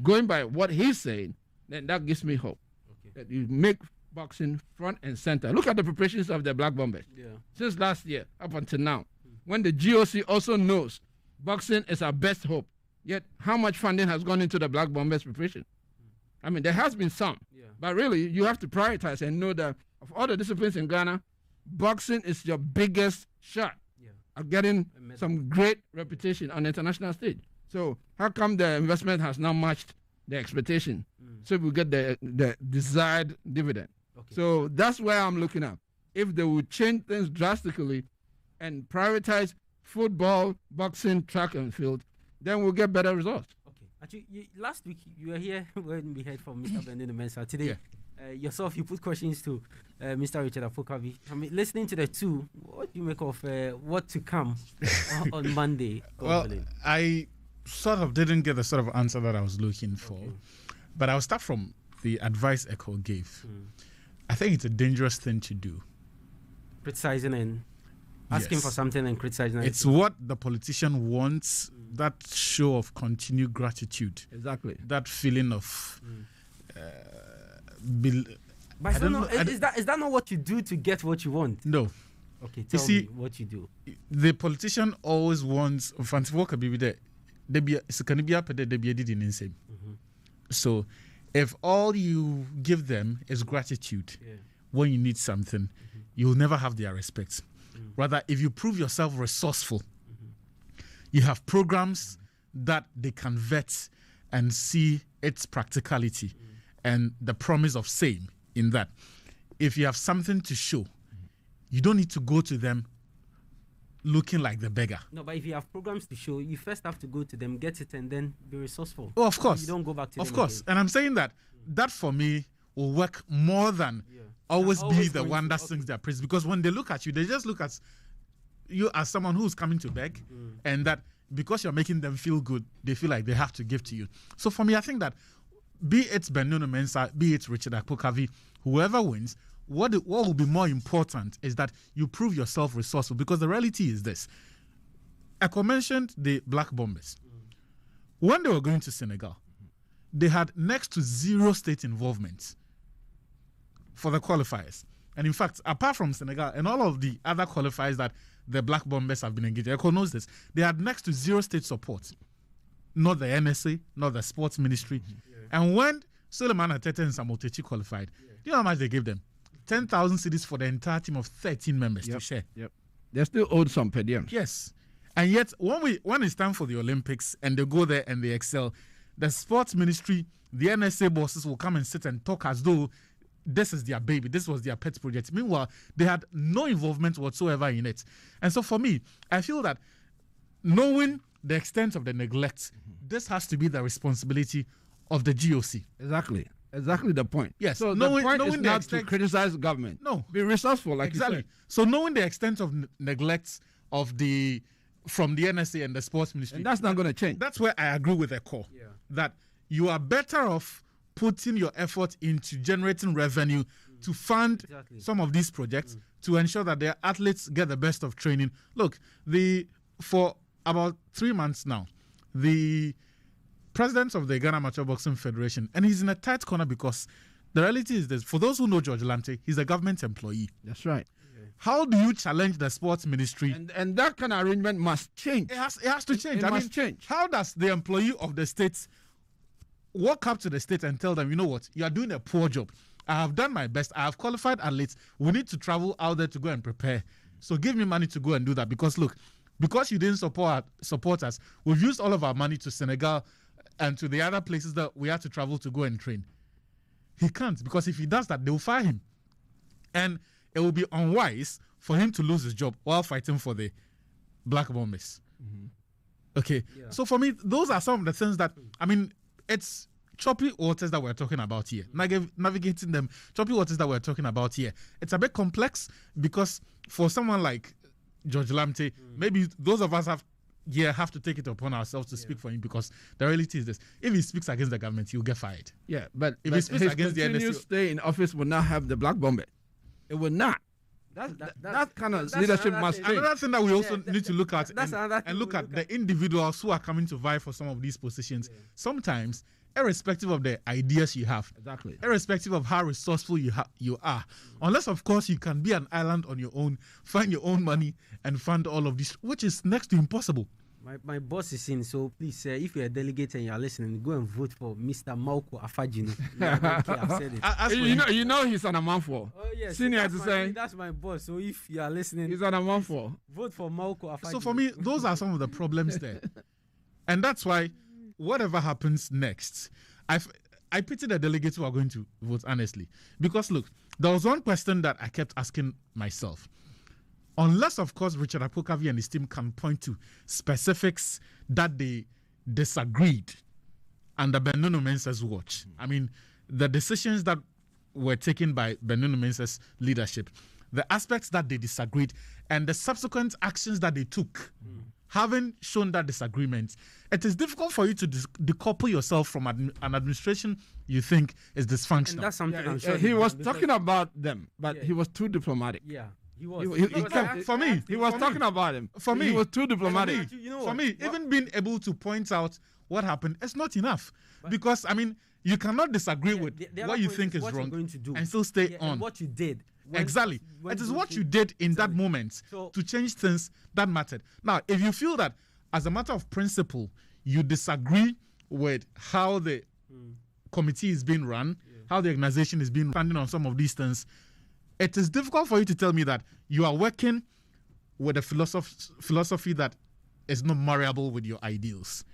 Speaker 8: going by what he's saying, then that gives me hope that you make boxing front and center. Look at the preparations of the Black Bombers. Since last year up until now, when the GOC also knows boxing is our best hope, yet how much funding has gone into the Black Bombers preparation? I mean, there has been some, but really you have to prioritize and know that of all the disciplines in Ghana, boxing is your biggest shot at getting some great reputation on the international stage. So how come the investment has not matched the expectation? So we get the desired dividend. So that's where I'm looking at. If they would change things drastically and prioritize football, boxing, track and field, then we'll get better results.
Speaker 2: Actually, last week you were here when we heard from Mr. Bendino Mensah. Today, yourself, you put questions to Mr. Richard Akpokavi. I mean, listening to the two, what do you make of what to come on Monday?
Speaker 1: Well, I sort of didn't get the sort of answer that I was looking for, but I'll start from the advice Echo gave. I think it's a dangerous thing to do.
Speaker 2: Criticizing and asking for something and criticizing.
Speaker 1: It's what the politician wants, that show of continued gratitude.
Speaker 8: Exactly.
Speaker 1: That feeling of...
Speaker 2: but is that not what you do to get what you want?
Speaker 1: No.
Speaker 2: Okay, tell me what you do.
Speaker 1: The politician always wants... So if all you give them is gratitude when you need something, you'll never have their respect. Rather, if you prove yourself resourceful, you have programs that they can vet and see its practicality and the promise of same in that. If you have something to show, you don't need to go to them looking like the beggar.
Speaker 2: No, but if you have programs to show, you first have to go to them, get it, and then be resourceful.
Speaker 1: Oh, of course.
Speaker 2: You don't go back to them.
Speaker 1: Of course.
Speaker 2: Again.
Speaker 1: And I'm saying that for me will work more than always be the one that sings their praise. Because when they look at you, they just look at you as someone who's coming to beg, and that because you're making them feel good, they feel like they have to give to you. So for me, I think that be it Benunu Mensah, be it Richard Akpokavi, whoever wins, what will be more important is that you prove yourself resourceful, because the reality is this. Eko mentioned the Black Bombers. When they were going to Senegal, they had next to zero state involvement for the qualifiers. And in fact, apart from Senegal and all of the other qualifiers that the Black Bombers have been engaged, Eko knows this, they had next to zero state support. Not the NSA, not the sports ministry. And when Suleiman Atete and Samotechi qualified, do you know how much they gave them? 10,000 cedis for the entire team of 13 members to share.
Speaker 8: They still owed some per diem.
Speaker 1: Yes. And yet, when it's time for the Olympics and they go there and they excel, the sports ministry, the NSA bosses will come and sit and talk as though this is their baby, this was their pet project. Meanwhile, they had no involvement whatsoever in it. And so for me, I feel that knowing the extent of the neglect, this has to be the responsibility of the GOC.
Speaker 8: Exactly the point.
Speaker 1: Yes.
Speaker 8: So the point is not to criticize the government.
Speaker 1: No.
Speaker 8: Be resourceful, like
Speaker 1: exactly.
Speaker 8: you said.
Speaker 1: So knowing the extent of neglect from the NSA and the sports ministry.
Speaker 8: And that's not going to change.
Speaker 1: That's where I agree with the core. That you are better off putting your effort into generating revenue to fund some of these projects to ensure that their athletes get the best of training. Look, for about 3 months now, the president of the Ghana Amateur Boxing Federation, and he's in a tight corner because the reality is this. For those who know George Lante, he's a government employee.
Speaker 8: That's right.
Speaker 1: How do you challenge the sports ministry?
Speaker 8: And that kind of arrangement must change.
Speaker 1: It has to change.
Speaker 8: It must change.
Speaker 1: How does the employee of the state walk up to the state and tell them, you know what, you are doing a poor job. I have done my best. I have qualified athletes. We need to travel out there to go and prepare. So give me money to go and do that. Because look, because you didn't support us, we've used all of our money to Senegal and to the other places that we had to travel to go and train. He can't, because if he does that, they'll fire him. And it will be unwise for him to lose his job while fighting for the Black Bombers. Okay. Yeah. So for me, those are some of the things that, I mean, it's choppy waters that we're talking about here. Navigating them, choppy waters that we're talking about here. It's a bit complex because for someone like George Lamte, maybe those of us have to take it upon ourselves to speak for him, because the reality is this. If he speaks against the government, he'll get fired.
Speaker 8: Yeah, but
Speaker 1: if he speaks against the
Speaker 8: NSU, stay in office will not have the Black Bomber. It will not. That kind of leadership must change.
Speaker 1: Another thing that we also need to look at and look at the individuals who are coming to vie for some of these positions. Sometimes, irrespective of the ideas you have, irrespective of how resourceful you are, unless of course you can be an island on your own, find your own money and fund all of this, which is next to impossible.
Speaker 2: My boss is in, so please, if you're a delegate and you're listening, go and vote for Mr. Mauko Afajino. I've said it.
Speaker 8: You know he's on a month for.
Speaker 2: Oh yes,
Speaker 8: senior to say.
Speaker 2: That's my boss. So if you are listening,
Speaker 8: he's on a month for.
Speaker 2: Vote for Mauko Afajino.
Speaker 1: So for me, those are some of the problems there, and that's why whatever happens next, I pity the delegates who are going to vote honestly, because look, there was one question that I kept asking myself. Unless, of course, Richard Akpokavi and his team can point to specifics that they disagreed under Benunu Mensah's watch. I mean, the decisions that were taken by Benunu Mensah's leadership, the aspects that they disagreed, and the subsequent actions that they took, having shown that disagreement, it is difficult for you to decouple yourself from an administration you think is dysfunctional.
Speaker 2: And that's something I'm sure
Speaker 8: he was talking about them, but he was too diplomatic.
Speaker 2: Yeah. He was.
Speaker 1: For me,
Speaker 8: he was talking about him. For me, he was too diplomatic.
Speaker 1: For me, even being able to point out what happened, it's not enough. Because, I mean, you cannot disagree with what you think is wrong and still stay on.
Speaker 2: And what you did.
Speaker 1: Exactly. It is what you did in that moment to change things that mattered. Now, if you feel that, as a matter of principle, you disagree with how the committee is being run, how the organization is being run on some of these things, it is difficult for you to tell me that you are working with a philosophy that is not marriable with your ideals.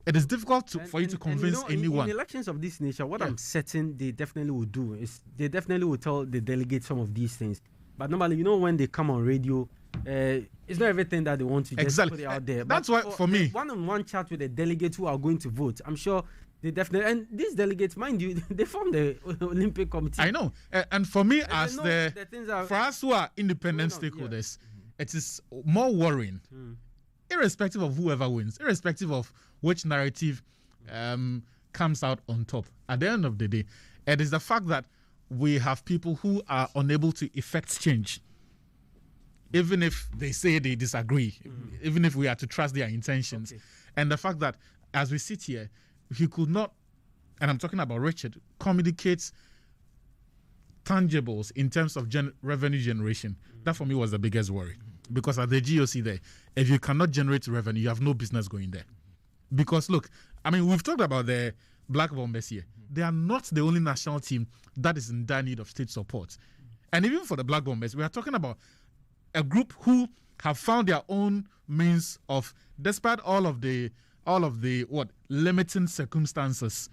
Speaker 1: It is difficult for you to convince anyone.
Speaker 2: In elections of this nature, what I'm certain they definitely will do is they definitely will tell the delegates some of these things. But normally, when they come on radio, it's not everything that they want to just put it out there.
Speaker 1: That's why, for me,
Speaker 2: one-on-one chat with the delegates who are going to vote, I'm sure they definitely, and these delegates, mind you, they form the Olympic Committee.
Speaker 1: I know, and for me, for us who are independent stakeholders, it is more worrying, irrespective of whoever wins, irrespective of which narrative comes out on top. At the end of the day, it is the fact that we have people who are unable to effect change, even if they say they disagree, even if we are to trust their intentions. Okay. And the fact that as we sit here, he could not, and I'm talking about Richard, communicate tangibles in terms of revenue generation. That for me was the biggest worry. Because at the GOC there, if you cannot generate revenue, you have no business going there. Because look, I mean, we've talked about the Black Bombers here. They are not the only national team that is in dire need of state support. And even for the Black Bombers, we are talking about a group who have found their own means of, despite all of the limiting circumstances,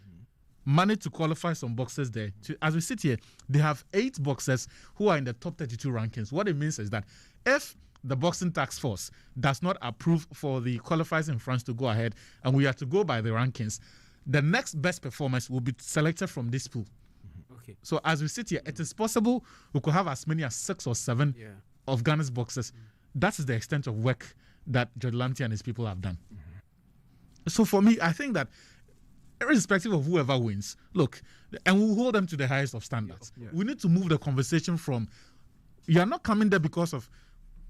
Speaker 1: managed to qualify some boxers there. As we sit here, they have 8 boxers who are in the top 32 rankings. What it means is that if the boxing task force does not approve for the qualifiers in France to go ahead, and we are to go by the rankings, the next best performance will be selected from this pool.
Speaker 2: Okay.
Speaker 1: So as we sit here, it is possible we could have as many as 6 or 7 of Ghana's boxers. That is the extent of work that George Lamptey and his people have done. So for me, I think that irrespective of whoever wins, look, and we'll hold them to the highest of standards. Yeah. We need to move the conversation from, you're not coming there because of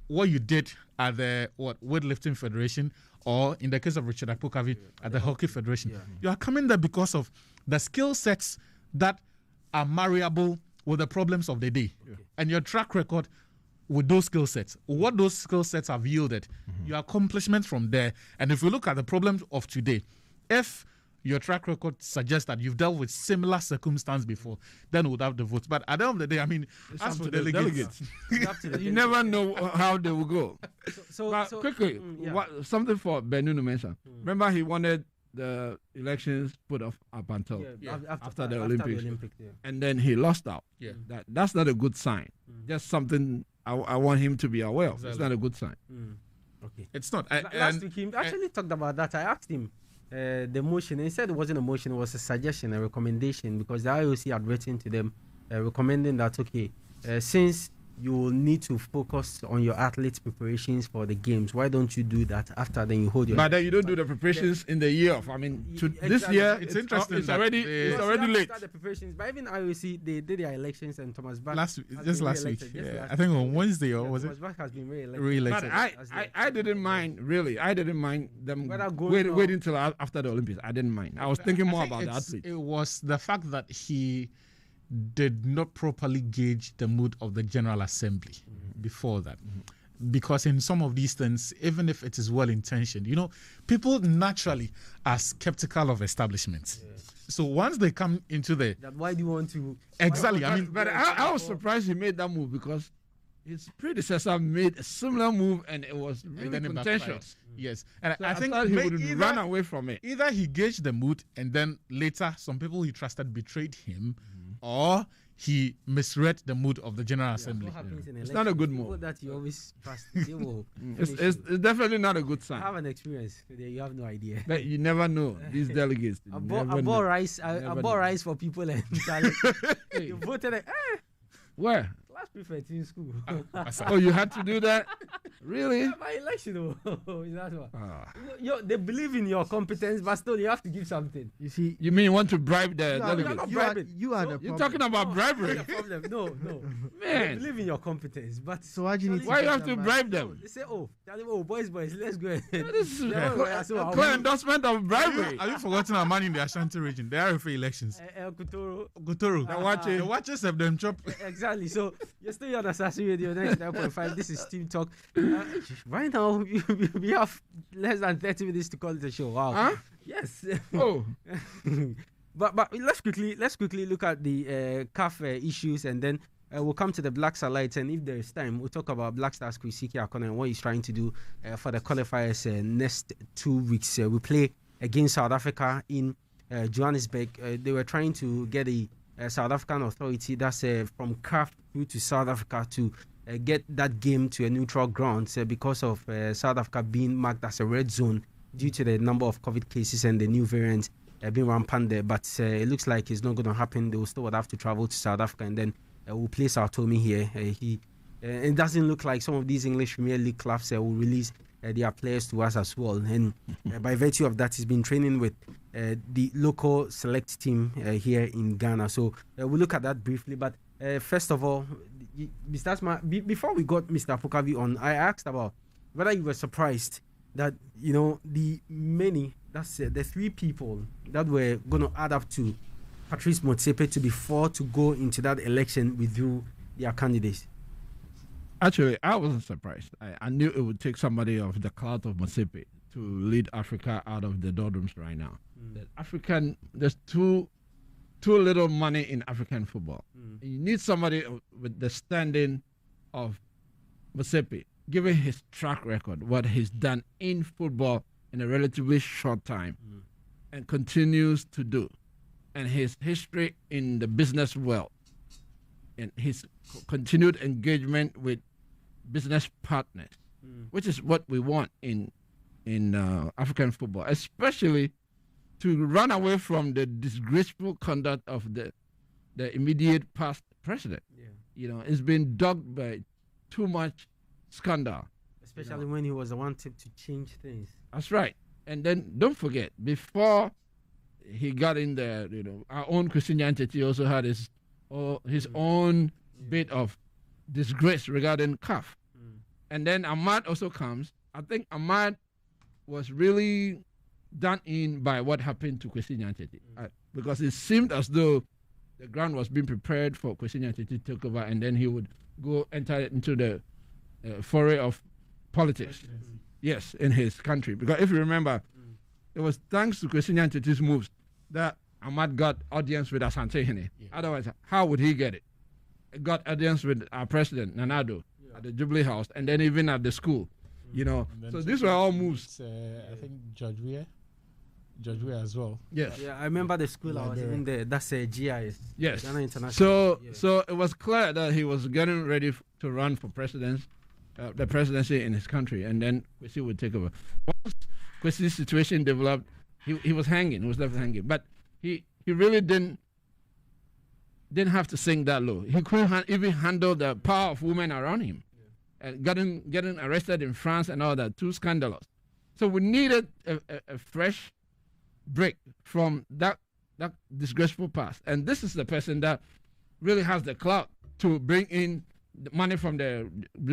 Speaker 1: what you did at the weightlifting federation, or in the case of Richard Apokavi at the hockey federation. You are coming there because of the skill sets that are marriable with the problems of the day, and your track record with those skill sets, what those skill sets have yielded, your accomplishments from there. And if we look at the problems of today, if your track record suggests that you've dealt with similar circumstance before, then we'll have the votes. But at the end of the day, I mean, as for delegates,
Speaker 8: you never know how they will go. So quickly, something for Benunu mentioned. Remember, he wanted the elections put off up until after the Olympics. And then he lost out. That's not a good sign. Just something I want him to be aware of. Exactly. It's not a good sign.
Speaker 2: Okay.
Speaker 1: It's not.
Speaker 2: Last week, he actually talked about that. I asked him the motion, and he said it wasn't a motion, it was a suggestion, a recommendation, because the IOC had written to them recommending that, okay, since you will need to focus on your athletes' preparations for the games, why don't you do that after then you hold your...
Speaker 8: But then you don't do the preparations in the year of, I mean, this year, it's interesting. It's already late.
Speaker 2: Start the preparations, but even IOC, they did their elections, and Thomas Bach...
Speaker 1: last week. I think on Wednesday, or was it?
Speaker 2: Thomas Bach has been re-elected.
Speaker 8: But I didn't mind, really. I didn't mind them waiting until after the Olympics. I didn't mind. I was thinking more about the athletes.
Speaker 1: It was the fact that he did not properly gauge the mood of the General Assembly before that. Because in some of these things, even if it is well-intentioned, people naturally are skeptical of establishments. So once they come into
Speaker 2: why do you want to...
Speaker 1: Exactly.
Speaker 8: But I was surprised he made that move, because his predecessor made a similar move and it was really contentious.
Speaker 1: Yes. And
Speaker 8: so I think he would run away from it.
Speaker 1: Either he gauged the mood and then later some people he trusted betrayed him, or he misread the mood of the General Assembly.
Speaker 8: It's not a good move.
Speaker 2: That you always trust, they will
Speaker 8: it's definitely not a good sign.
Speaker 2: I have an experience. You have no idea.
Speaker 8: But you never know. These delegates.
Speaker 2: I bought rice for people and you voted.
Speaker 8: Where?
Speaker 2: Class prefect in school.
Speaker 8: Oh, you had to do that? Really?
Speaker 2: My election. That's what. They believe in your competence, but still you have to give something.
Speaker 8: You see? You mean you want to bribe the delegates?
Speaker 7: You are the problem.
Speaker 8: You're talking about bribery.
Speaker 2: The problem. No.
Speaker 8: Man.
Speaker 2: They believe in your competence, but
Speaker 7: so why do you need
Speaker 8: why you have to bribe them?
Speaker 2: They say, tell them, boys, let's go ahead.
Speaker 8: This is a clear endorsement of bribery.
Speaker 1: Have you forgotten our man in the Ashanti region? They are for elections. Kutoro. The watches of them chop.
Speaker 2: Exactly. So you're still on Asaase Radio 99.5. This is Teamtalk. Right now, we have less than 30 minutes to call it a show. Wow.
Speaker 8: Huh?
Speaker 2: Yes.
Speaker 8: Oh.
Speaker 2: but let's quickly look at the CAF issues, and then we'll come to the Black Satellites, and if there is time, we'll talk about Black Stars Kwisiki Akona and what he's trying to do for the qualifiers next 2 weeks. We play against South Africa in Johannesburg. They were trying to get a South African authority that's from CAF through to South Africa to get that game to a neutral ground because of South Africa being marked as a red zone due to the number of COVID cases and the new variant being rampant there. But it looks like it's not going to happen. They will still have to travel to South Africa, and then we'll place our Tommy here. It doesn't look like some of these English Premier League clubs will release their players to us as well. And by virtue of that, he's been training with the local select team here in Ghana. So we'll look at that briefly. But first of all, Mr. Asma, before we got Mr. Apokavi on, I asked about whether you were surprised that, the three people that were going to add up to Patrice Motsepe to be four to go into that election withdrew their candidates.
Speaker 8: Actually, I wasn't surprised. I knew it would take somebody of the clout of Motsepe to lead Africa out of the doldrums right now. There's too little money in African football. You need somebody with the standing of Motsepe, given his track record, what he's done in football in a relatively short time, and continues to do, and his history in the business world, and his continued engagement with business partners, which is what we want in African football, especially to run away from the disgraceful conduct of the immediate past president. It's been dogged by too much scandal,
Speaker 2: especially when he was the one to change things.
Speaker 8: That's right. And then don't forget, before he got in there, our own Christian Yanteti also had his own bit of disgrace regarding CAF. And then Ahmad also comes. I think Ahmad was really done in by what happened to Christian Yanteti, because it seemed as though the ground was being prepared for Christian Yanteti to take over, and then he would go enter into the foray of politics. Yes, in his country. Because if you remember, it was thanks to Christian Yanteti's moves that Ahmad got audience with Asante Hene. Otherwise, how would he get it? He got audience with our president, Nanado, at the Jubilee House, and then even at the school. So these were all moves.
Speaker 1: I think George Weah as well.
Speaker 8: Yes.
Speaker 2: Yeah, I remember the school I was in there. That's GIS.
Speaker 8: Yes.
Speaker 2: Ghana International.
Speaker 8: So it was clear that he was getting ready to run for the presidency in his country, and then Kwesi would take over. Once Kwesi's situation developed, he was hanging. He was left hanging, but he really didn't have to sink that low. He couldn't even handle the power of women around him. Getting arrested in France and all that, too scandalous. So we needed a fresh break from that disgraceful past. And this is the person that really has the clout to bring in the money from the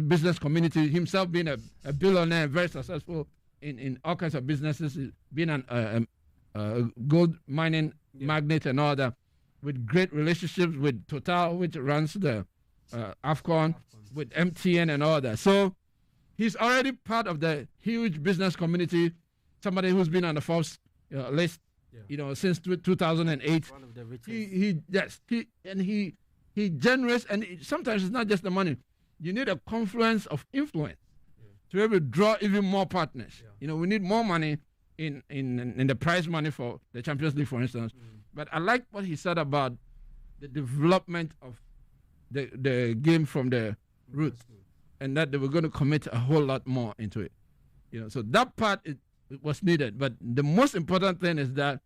Speaker 8: business community, himself being a billionaire, very successful in all kinds of businesses, being a gold mining magnate and all that, with great relationships with Total, which runs the AFCON, with MTN and all that. So he's already part of the huge business community, somebody who's been on the Forbes list, since 2008.
Speaker 2: One of the richest.
Speaker 8: He generous, and sometimes it's not just the money. You need a confluence of influence to be able to draw even more partners. We need more money in the prize money for the Champions League, for instance. But I like what he said about the development of the game from the roots, and that they were going to commit a whole lot more into it. So that part it was needed. But the most important thing is that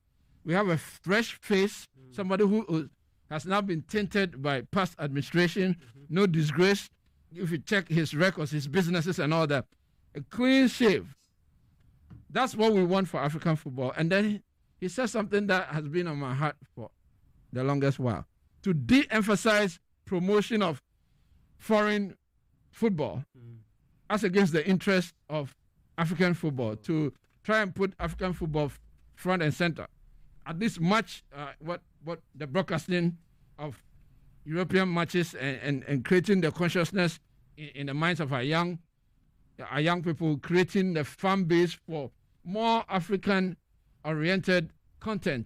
Speaker 8: we have a fresh face, somebody who has now been tainted by past administration, no disgrace. If you check his records, his businesses and all that, a clean shave. That's what we want for African football. And then he said something that has been on my heart for the longest while. To de-emphasize promotion of foreign football as against the interest of African football, to try and put African football front and center. At least match what the broadcasting of European matches and creating the consciousness in the minds of our young people, creating the fan base for more African-oriented content,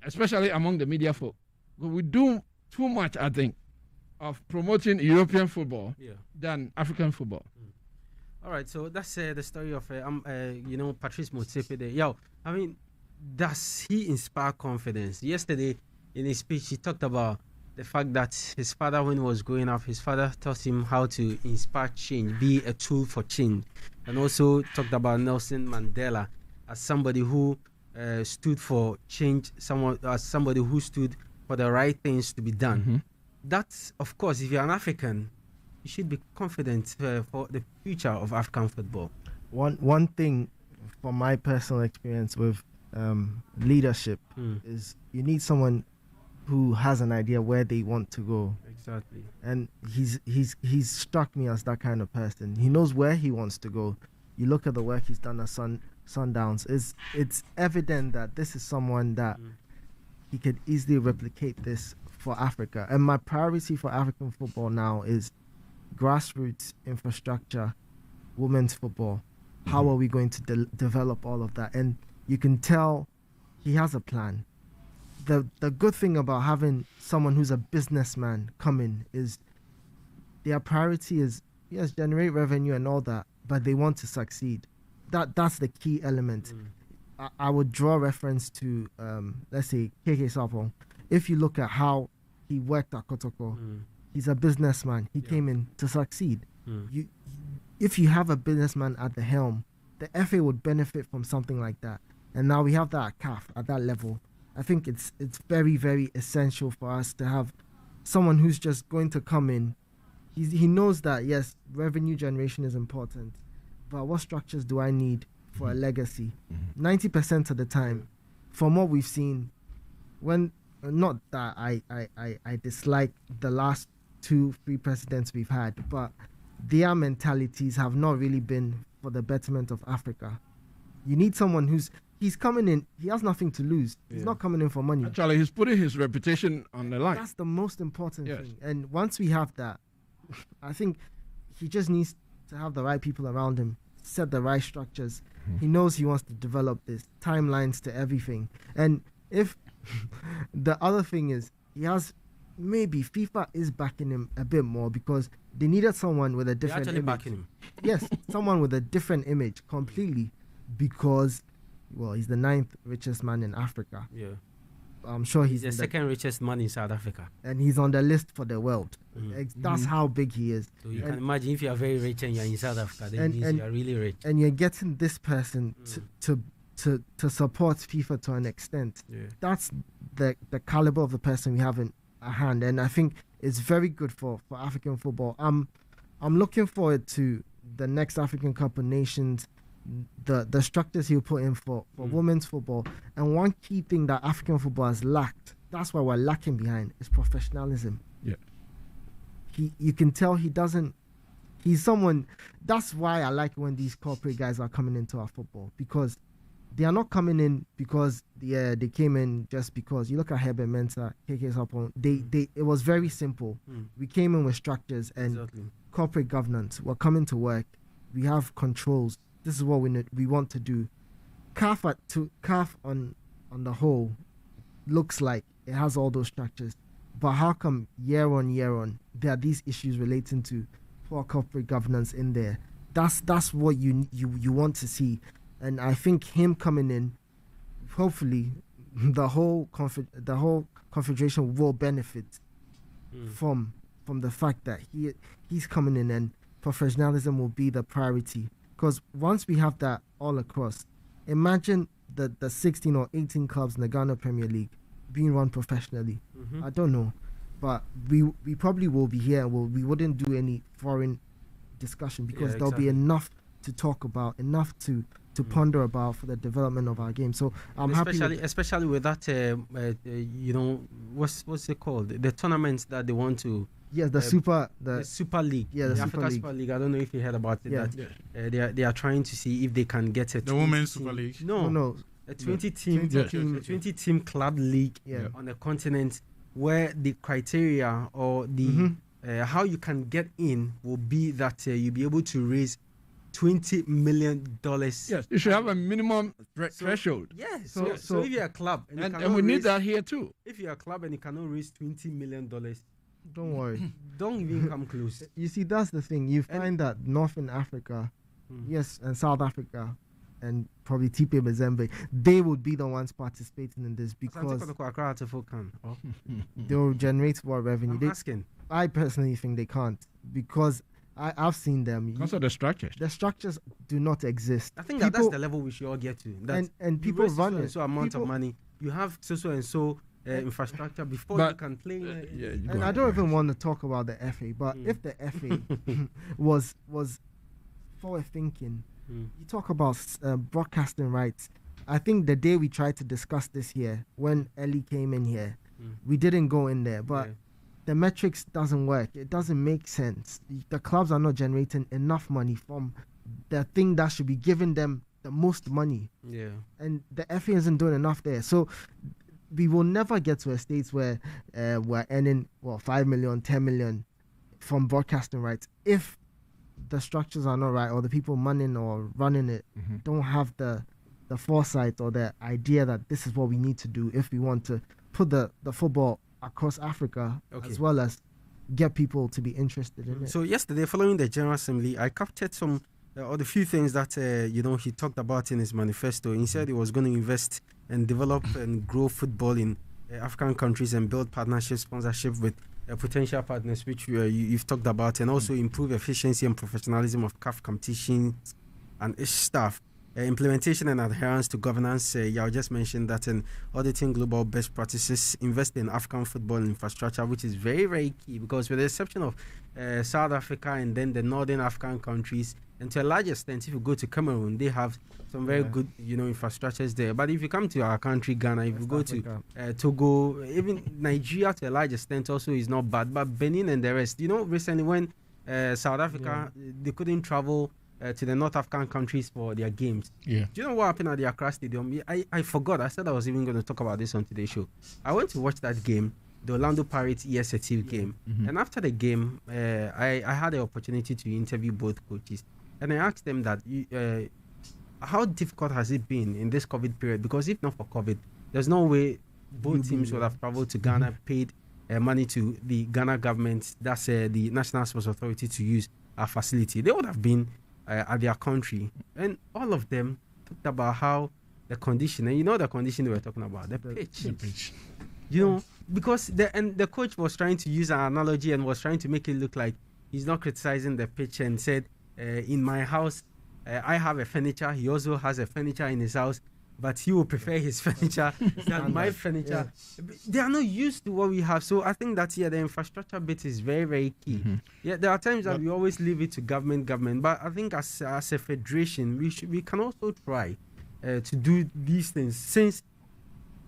Speaker 8: especially among the media folk. But we do too much, I think, of promoting European football than African football.
Speaker 2: All right, so that's the story of Patrice Motsepe there. Yo, I mean, does he inspire confidence? Yesterday, in his speech, he talked about the fact that his father, when he was growing up, his father taught him how to inspire change, be a tool for change, and also talked about Nelson Mandela as somebody who stood for change, as somebody who stood for the right things to be done.
Speaker 8: Mm-hmm.
Speaker 2: That's, of course, if you're an African, you should be confident for the future of African football.
Speaker 7: One thing from my personal experience with leadership is you need someone who has an idea where they want to go.
Speaker 2: Exactly.
Speaker 7: And he's struck me as that kind of person. He knows where he wants to go. You look at the work he's done at Sundowns. It's evident that this is someone that he could easily replicate this for Africa. And my priority for African football now is grassroots infrastructure, women's football. How are we going to develop all of that? And you can tell he has a plan. The good thing about having someone who's a businessman come in is their priority is, yes, generate revenue and all that, but they want to succeed. That's the key element. I would draw reference to, let's say, KK Sapong. If you look at how he worked at Kotoko, he's a businessman. He came in to succeed. If you have a businessman at the helm, the FA would benefit from something like that. And now we have that at CAF at that level. I think it's very, very essential for us to have someone who's just going to come in. He knows that, yes, revenue generation is important, but what structures do I need for a legacy? 90% of the time, from what we've seen, when not that I dislike the last 2-3 presidents we've had, but their mentalities have not really been for the betterment of Africa. You need someone he's coming in, he has nothing to lose. He's not coming in for money.
Speaker 8: Actually, he's putting his reputation on the line.
Speaker 7: That's the most important thing. And once we have that, I think he just needs to have the right people around him, set the right structures. He knows he wants to develop this, timelines to everything. And if the other thing is, he has, maybe FIFA is backing him a bit more because they needed someone with a different image.
Speaker 2: Backing him.
Speaker 7: Yes, someone with a different image completely, because, well, he's the 9th richest man in Africa.
Speaker 2: Yeah.
Speaker 7: I'm sure he's
Speaker 2: the second richest man in South Africa.
Speaker 7: And he's on the list for the world. That's how big he is.
Speaker 2: So you can imagine if you are very rich and you're in South Africa, then you are really rich.
Speaker 7: And you're getting this person to support FIFA to an extent.
Speaker 2: Yeah.
Speaker 7: That's the caliber of the person we have in our hand. And I think it's very good for African football. I'm looking forward to the next African Cup of Nations, the structures he'll put in for women's football. And one key thing that African football has lacked, that's why we're lacking behind, is professionalism.
Speaker 8: Yeah.
Speaker 7: You can tell he's someone, that's why I like when these corporate guys are coming into our football, because they are not coming in because they came in just because. You look at Herbert Mensah, KK Sapong, it was very simple. We came in with structures and corporate governance. We're coming to work. We have controls. This is what we want to do. CAF on the whole looks like it has all those structures, but how come year on there are these issues relating to poor corporate governance in there? That's what you want to see, and I think him coming in, hopefully, the whole confederation will benefit from the fact that he's coming in, and professionalism will be the priority. Because once we have that all across, imagine the 16 or 18 clubs in the Ghana Premier League being run professionally. I don't know, but we probably will be here. We wouldn't do any foreign discussion because there'll be enough to talk about, enough to ponder about for the development of our game. So I'm happy,
Speaker 2: especially with that. What's it called? The tournaments that they want to.
Speaker 7: Yes, the Super
Speaker 2: League.
Speaker 7: Yeah, the
Speaker 2: African Super League. I don't know if you heard about it. Yeah. They are trying to see if they can get it.
Speaker 1: The Women's Super League.
Speaker 7: No.
Speaker 2: A 20-team club league on the continent, where the criteria or the how you can get in will be that you'll be able to raise $20 million.
Speaker 8: Yes, you should have a minimum threshold.
Speaker 2: Yes. So if you're a club
Speaker 8: and we need that here too.
Speaker 2: If you're a club and you cannot raise $20 million,
Speaker 7: don't worry.
Speaker 2: Don't even come close.
Speaker 7: You see, that's the thing. You find that Northern Africa, Yes, and South Africa and probably TP Mazembe, they would be the ones participating in this because they will generate more revenue. I personally think they can't because I've seen them.
Speaker 8: Because of the structures.
Speaker 7: The structures do not exist.
Speaker 2: I think that's the level we should all get to.
Speaker 7: And people run it.
Speaker 2: So amount of money. You have so and so infrastructure before you can play.
Speaker 7: And I don't even want to talk about the FA, but if the FA was forward thinking, you talk about broadcasting rights. I think the day we tried to discuss this here, when Ellie came in here, we didn't go in there, but the metrics doesn't work. It doesn't make sense. The clubs are not generating enough money from the thing that should be giving them the most money.
Speaker 2: Yeah.
Speaker 7: And the FA isn't doing enough there. So we will never get to a state where we're earning 5 million, 10 million from broadcasting rights if the structures are not right or the people manning or running it don't have the foresight or the idea that this is what we need to do if we want to put the football across Africa as well as get people to be interested in it.
Speaker 2: So yesterday, following the General Assembly, I captured some or the few things that he talked about in his manifesto. He said he was going to invest and develop and grow football in African countries and build partnership, sponsorship with potential partners, which you've talked about, and also improve efficiency and professionalism of CAF competitions and its staff. Implementation and adherence to governance. I just mentioned that in auditing global best practices, invest in African football infrastructure, which is very, very key because with the exception of South Africa and then the northern African countries, and to a large extent, if you go to Cameroon, they have some very good, infrastructures there. But if you come to our country, Ghana, if you go to Togo, even Nigeria to a large extent also is not bad. But Benin and the rest, recently when South Africa, they couldn't travel to the North African countries for their games.
Speaker 1: Yeah.
Speaker 2: Do you know what happened at the Accra Stadium? I forgot. I said I was even going to talk about this on today's show. I went to watch that game, the Orlando Pirates ESATIV game. And after the game, I had the opportunity to interview both coaches. And I asked them that, how difficult has it been in this COVID period? Because if not for COVID, there's no way both teams would have traveled to Ghana, paid money to the Ghana government, that's the National Sports Authority, to use our facility. They would have been at their country. And all of them talked about how the condition, and the condition they were talking about, the pitch.
Speaker 1: The pitch.
Speaker 2: Because the coach was trying to use an analogy and was trying to make it look like he's not criticizing the pitch and said, in my house, I have a furniture. He also has a furniture in his house, but he will prefer his furniture than my furniture. Yeah. They are not used to what we have. So I think that, the infrastructure bit is very, very key. Yeah, there are times that we always leave it to government, but I think as a federation, we can also try to do these things. Since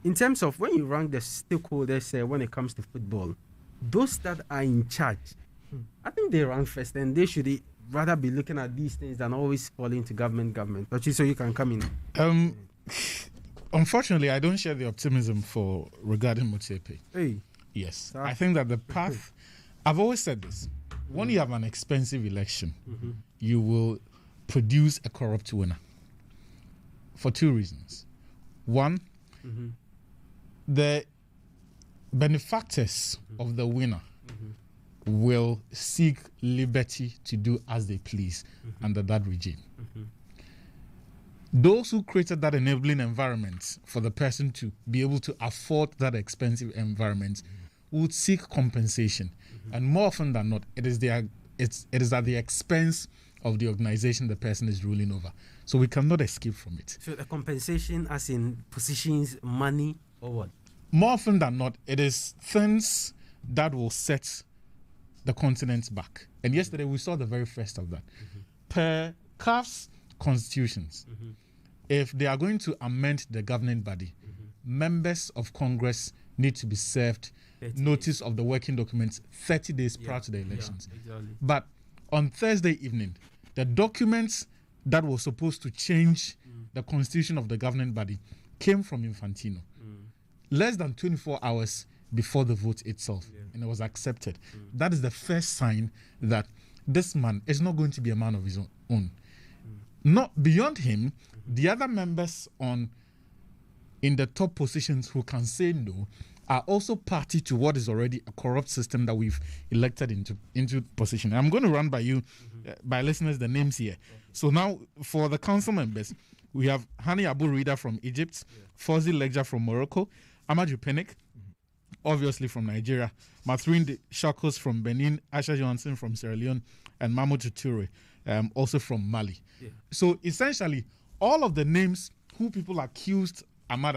Speaker 2: in terms of when you rank the stakeholders when it comes to football, those that are in charge, I think they rank first, and they should rather be looking at these things than always falling to government. But so you can come in.
Speaker 1: Unfortunately, I don't share the optimism regarding Motsepe.
Speaker 2: Hey.
Speaker 1: Yes. I think that the path, I've always said this, when you have an expensive election, you will produce a corrupt winner for two reasons. One, the benefactors of the winner will seek liberty to do as they please under that regime. Those who created that enabling environment for the person to be able to afford that expensive environment would seek compensation. And more often than not, it is at the expense of the organization the person is ruling over. So we cannot escape from it.
Speaker 2: So the compensation as in positions, money, or what?
Speaker 1: More often than not, it is things that will set the continent back. And yesterday we saw the very first of that. Per CAF's constitutions, if they are going to amend the governing body, members of Congress need to be served notice of the working documents 30 days prior to the elections.
Speaker 2: Exactly.
Speaker 1: But on Thursday evening, the documents that were supposed to change the constitution of the governing body came from Infantino. Less than 24 hours before the vote itself, and it was accepted. That is the first sign that this man is not going to be a man of his own. Not beyond him, the other members in the top positions who can say no are also party to what is already a corrupt system that we've elected into position. I'm going to run by you, by listeners, the names here. So now for the council members, we have Hani Abu Rida from Egypt, Fawzi Legja from Morocco, Amaju Penik, obviously from Nigeria, Mathurin Shakos from Benin, Asha Johnson from Sierra Leone, and Mahmoud Toure, also from Mali. Yeah. So essentially, all of the names who people accused Ahmad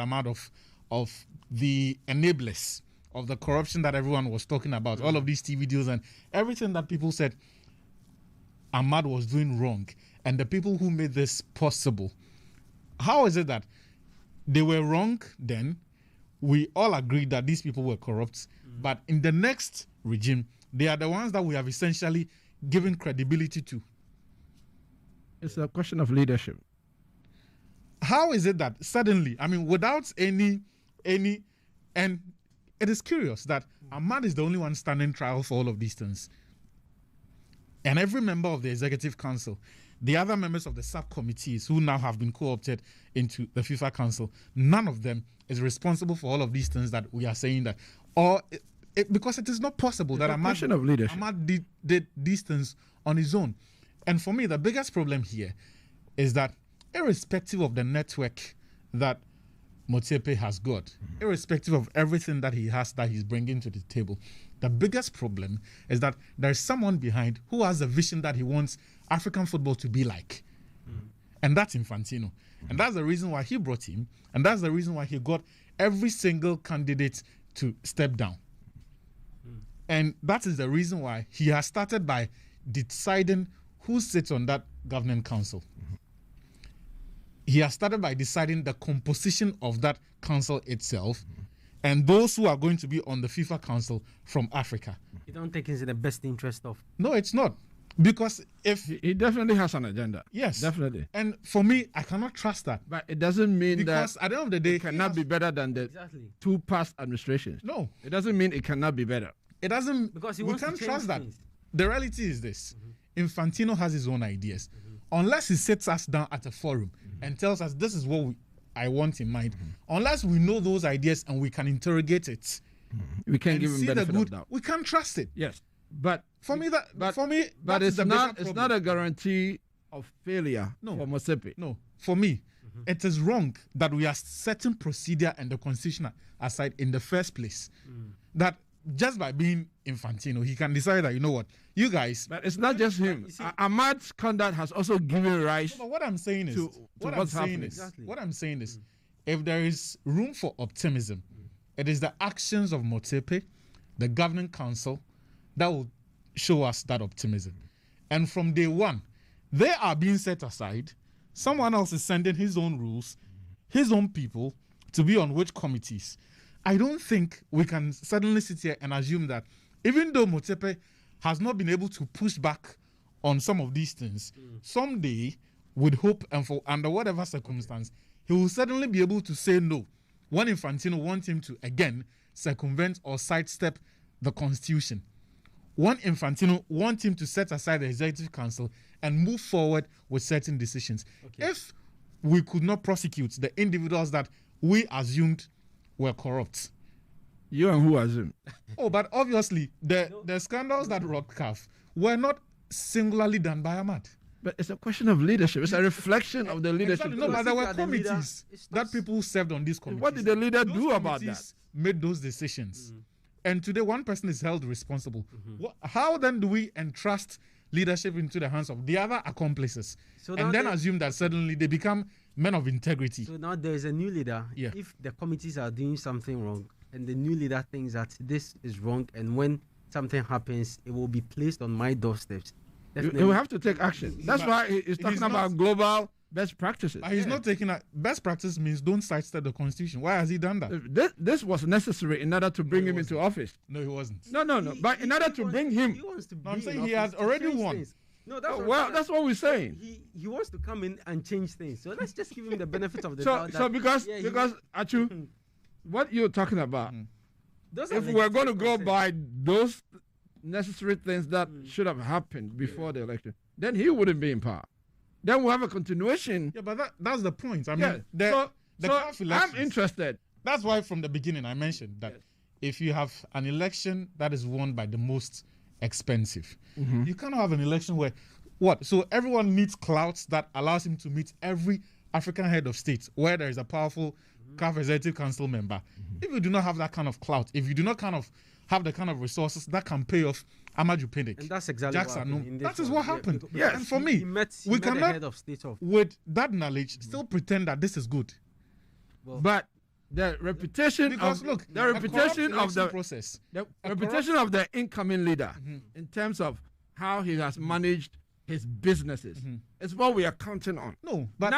Speaker 1: of the enablers of the corruption that everyone was talking about, all of these TV deals and everything that people said Ahmad was doing wrong, and the people who made this possible. How is it that they were wrong then? We all agreed that these people were corrupt, but in the next regime, they are the ones that we have essentially given credibility to.
Speaker 8: It's a question of leadership.
Speaker 1: How is it that suddenly, without any, and it is curious that Ahmad is the only one standing trial for all of these things. And every member of the executive council, the other members of the subcommittees who now have been co-opted into the FIFA council, none of them is responsible for all of these things that we are saying that, because it is not possible that Ahmad did these things on his own. And for me, the biggest problem here is that irrespective of the network that Motsepe has got, irrespective of everything that he has that he's bringing to the table, the biggest problem is that there's someone behind who has a vision that he wants African football to be like. And that's Infantino. And that's the reason why he brought him. And that's the reason why he got every single candidate to step down. And that is the reason why he has started by deciding who sits on that governing council. He has started by deciding the composition of that council itself and those who are going to be on the FIFA council from Africa.
Speaker 2: You don't think it's in the best interest of...
Speaker 1: No, it's not. Because if...
Speaker 8: He definitely has an agenda.
Speaker 1: Yes.
Speaker 8: Definitely.
Speaker 1: And for me, I cannot trust that.
Speaker 8: But it doesn't mean
Speaker 1: because
Speaker 8: that
Speaker 1: at the end of the day...
Speaker 8: it cannot be better than the two past administrations.
Speaker 1: No.
Speaker 8: It doesn't mean it cannot be better.
Speaker 1: It doesn't...
Speaker 2: Because
Speaker 1: we can't trust that. The reality is this. Infantino has his own ideas. Unless he sits us down at a forum and tells us this is what I want in mind, unless we know those ideas and we can interrogate it,
Speaker 8: we can't give him benefit of doubt.
Speaker 1: We can't trust it.
Speaker 8: Yes, but
Speaker 1: for me,
Speaker 8: it's not a guarantee of failure for Motsepe.
Speaker 1: No, for me, it is wrong that we are setting procedure and the constitution aside in the first place. That just by being Infantino, he can decide that, you know what, you guys...
Speaker 8: But it's not just him. Ahmad's conduct has also given rise
Speaker 1: but what I'm saying is,
Speaker 8: what I'm saying
Speaker 1: is, if there is room for optimism, it is the actions of Motsepe, the governing council, that will show us that optimism. And from day one, they are being set aside. Someone else is sending his own rules, his own people, to be on which committees. I don't think we can suddenly sit here and assume that even though Motsepe has not been able to push back on some of these things, someday, with hope and under whatever circumstance, he will suddenly be able to say no when Infantino wants him to, again, circumvent or sidestep the constitution. When Infantino wants him to set aside the executive council and move forward with certain decisions. Okay. If we could not prosecute the individuals that we assumed were corrupt.
Speaker 8: You and who assume?
Speaker 1: But obviously, the scandals that rocked CAF were not singularly done by Ahmad.
Speaker 8: But it's a question of leadership. It's a reflection of the leadership.
Speaker 1: Exactly. No, but there were committees that people served on these committees.
Speaker 8: What did the leader do about that?
Speaker 1: Made those decisions. And today, one person is held responsible. How then do we entrust leadership into the hands of the other accomplices and then assume that suddenly they become men of integrity?
Speaker 2: So now there is a new leader.
Speaker 1: Yeah.
Speaker 2: If the committees are doing something wrong and the new leader thinks that this is wrong, and when something happens, it will be placed on my doorsteps.
Speaker 8: You will have to take action. That's why he's talking about global best practices.
Speaker 1: But he's not taking best practice means don't sidestep the constitution. Why has he done that?
Speaker 8: This was necessary in order to bring him into office.
Speaker 1: No, he wasn't.
Speaker 8: No. But in order to bring him,
Speaker 1: I'm saying he had already won.
Speaker 2: No,
Speaker 8: that's what we're saying.
Speaker 2: He wants to come in and change things. So let's just give him the benefit of the
Speaker 8: doubt. So because Achu, what you're talking about, if we're going to go by those necessary things that should have happened before the election, then he wouldn't be in power. Then we'll have a continuation.
Speaker 1: Yeah, but that's the point. I mean,
Speaker 8: I'm interested.
Speaker 1: That's why from the beginning I mentioned that if you have an election that is won by the most expensive, you cannot have an election where so everyone needs clout that allows him to meet every African head of state where there is a powerful CAF Executive Council member. If you do not have that kind of clout, if you do not kind of have the kind of resources that can pay off Amaju Pinnick,
Speaker 2: and that's exactly
Speaker 1: Jackson, that is what happened.
Speaker 2: Yes.
Speaker 1: And for me, we cannot, with that knowledge, still pretend that this is good.
Speaker 8: Well, but the reputation of the
Speaker 1: process,
Speaker 8: the reputation of the incoming leader in terms of how he has managed his businesses is what we are counting on.
Speaker 1: No, but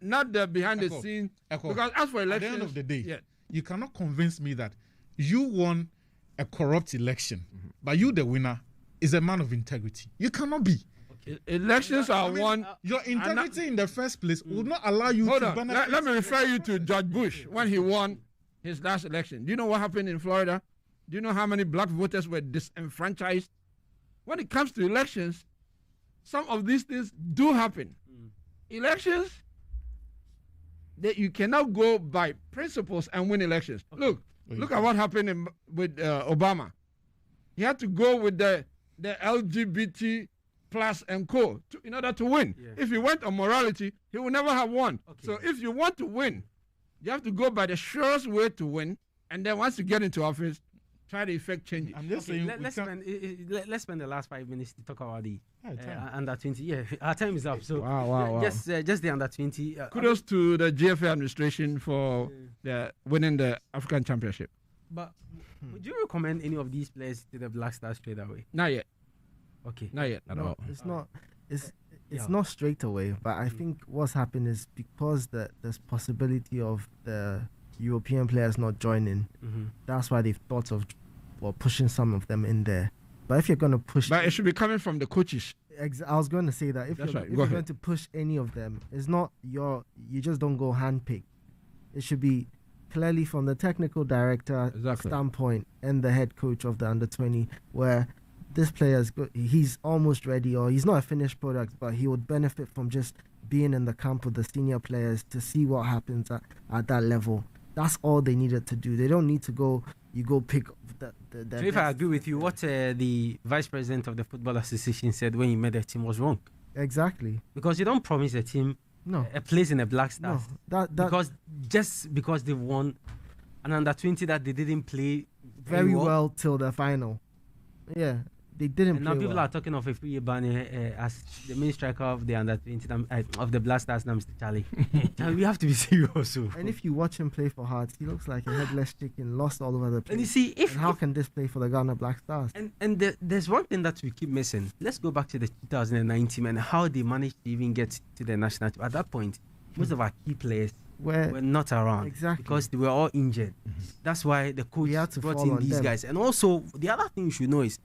Speaker 8: not the behind the scenes. Because as for elections,
Speaker 1: at the end of the day, you cannot convince me that you won a corrupt election, but you, the winner, is a man of integrity. You cannot be.
Speaker 8: Elections are won.
Speaker 1: Your integrity in the first place would not allow you to benefit.
Speaker 8: Let me refer you to George Bush when he won his last election. Do you know what happened in Florida? Do you know how many black voters were disenfranchised? When it comes to elections, some of these things do happen. Elections, you cannot go by principles and win elections. Look at what happened with Obama. He had to go with the LGBT plus and co in order to win. If he went on morality, he would never have won. So if you want to win, you have to go by the surest way to win, and then once you get into office, try to effect changes.
Speaker 1: I'm just saying,
Speaker 2: let's spend the last 5 minutes to talk about the under 20. Yeah, our time is up. So
Speaker 8: wow.
Speaker 2: Just the under 20.
Speaker 8: Kudos to the GFA administration for winning the African Championship.
Speaker 2: But would you recommend any of these players to the Black Stars straight away?
Speaker 8: Not yet.
Speaker 2: Okay.
Speaker 8: Not yet at all.
Speaker 7: It's not. It's not straight away. But I think what's happened is because there's possibility of the European players not joining. That's why they've thought of pushing some of them in there. But if you're going to push...
Speaker 8: But it should be coming from the coaches.
Speaker 7: I was going to say that. If you're going to push any of them, it's not you just don't go handpick. It should be clearly from the technical director standpoint and the head coach of the under-20, where this player is good. He's almost ready, or he's not a finished product, but he would benefit from just being in the camp with the senior players to see what happens at that level. That's all they needed to do. They don't need to go pick the
Speaker 2: so if I agree with you, what the vice president of the Football Association said when he made the team was wrong.
Speaker 7: Exactly.
Speaker 2: Because you don't promise a team a place in the Black Stars.
Speaker 7: No,
Speaker 2: because they won an under-20 that they didn't play
Speaker 7: very well till the final. Yeah. They didn't
Speaker 2: and
Speaker 7: play
Speaker 2: now people
Speaker 7: well.
Speaker 2: are talking of a free Bane as the main striker of the under-20 of the Black Stars, Mr. Charlie. We have to be serious.
Speaker 7: And if you watch him play for Hearts, he looks like a headless chicken, lost all over the place.
Speaker 2: And you see,
Speaker 7: how can this play for the Ghana Black Stars?
Speaker 2: And there's one thing that we keep missing. Let's go back to the 2019 and how they managed to even get to the national team. At that point, most of our key players were not around.
Speaker 7: Exactly.
Speaker 2: Because they were all injured. That's why the coach brought in these guys. And also, the other thing you should know is,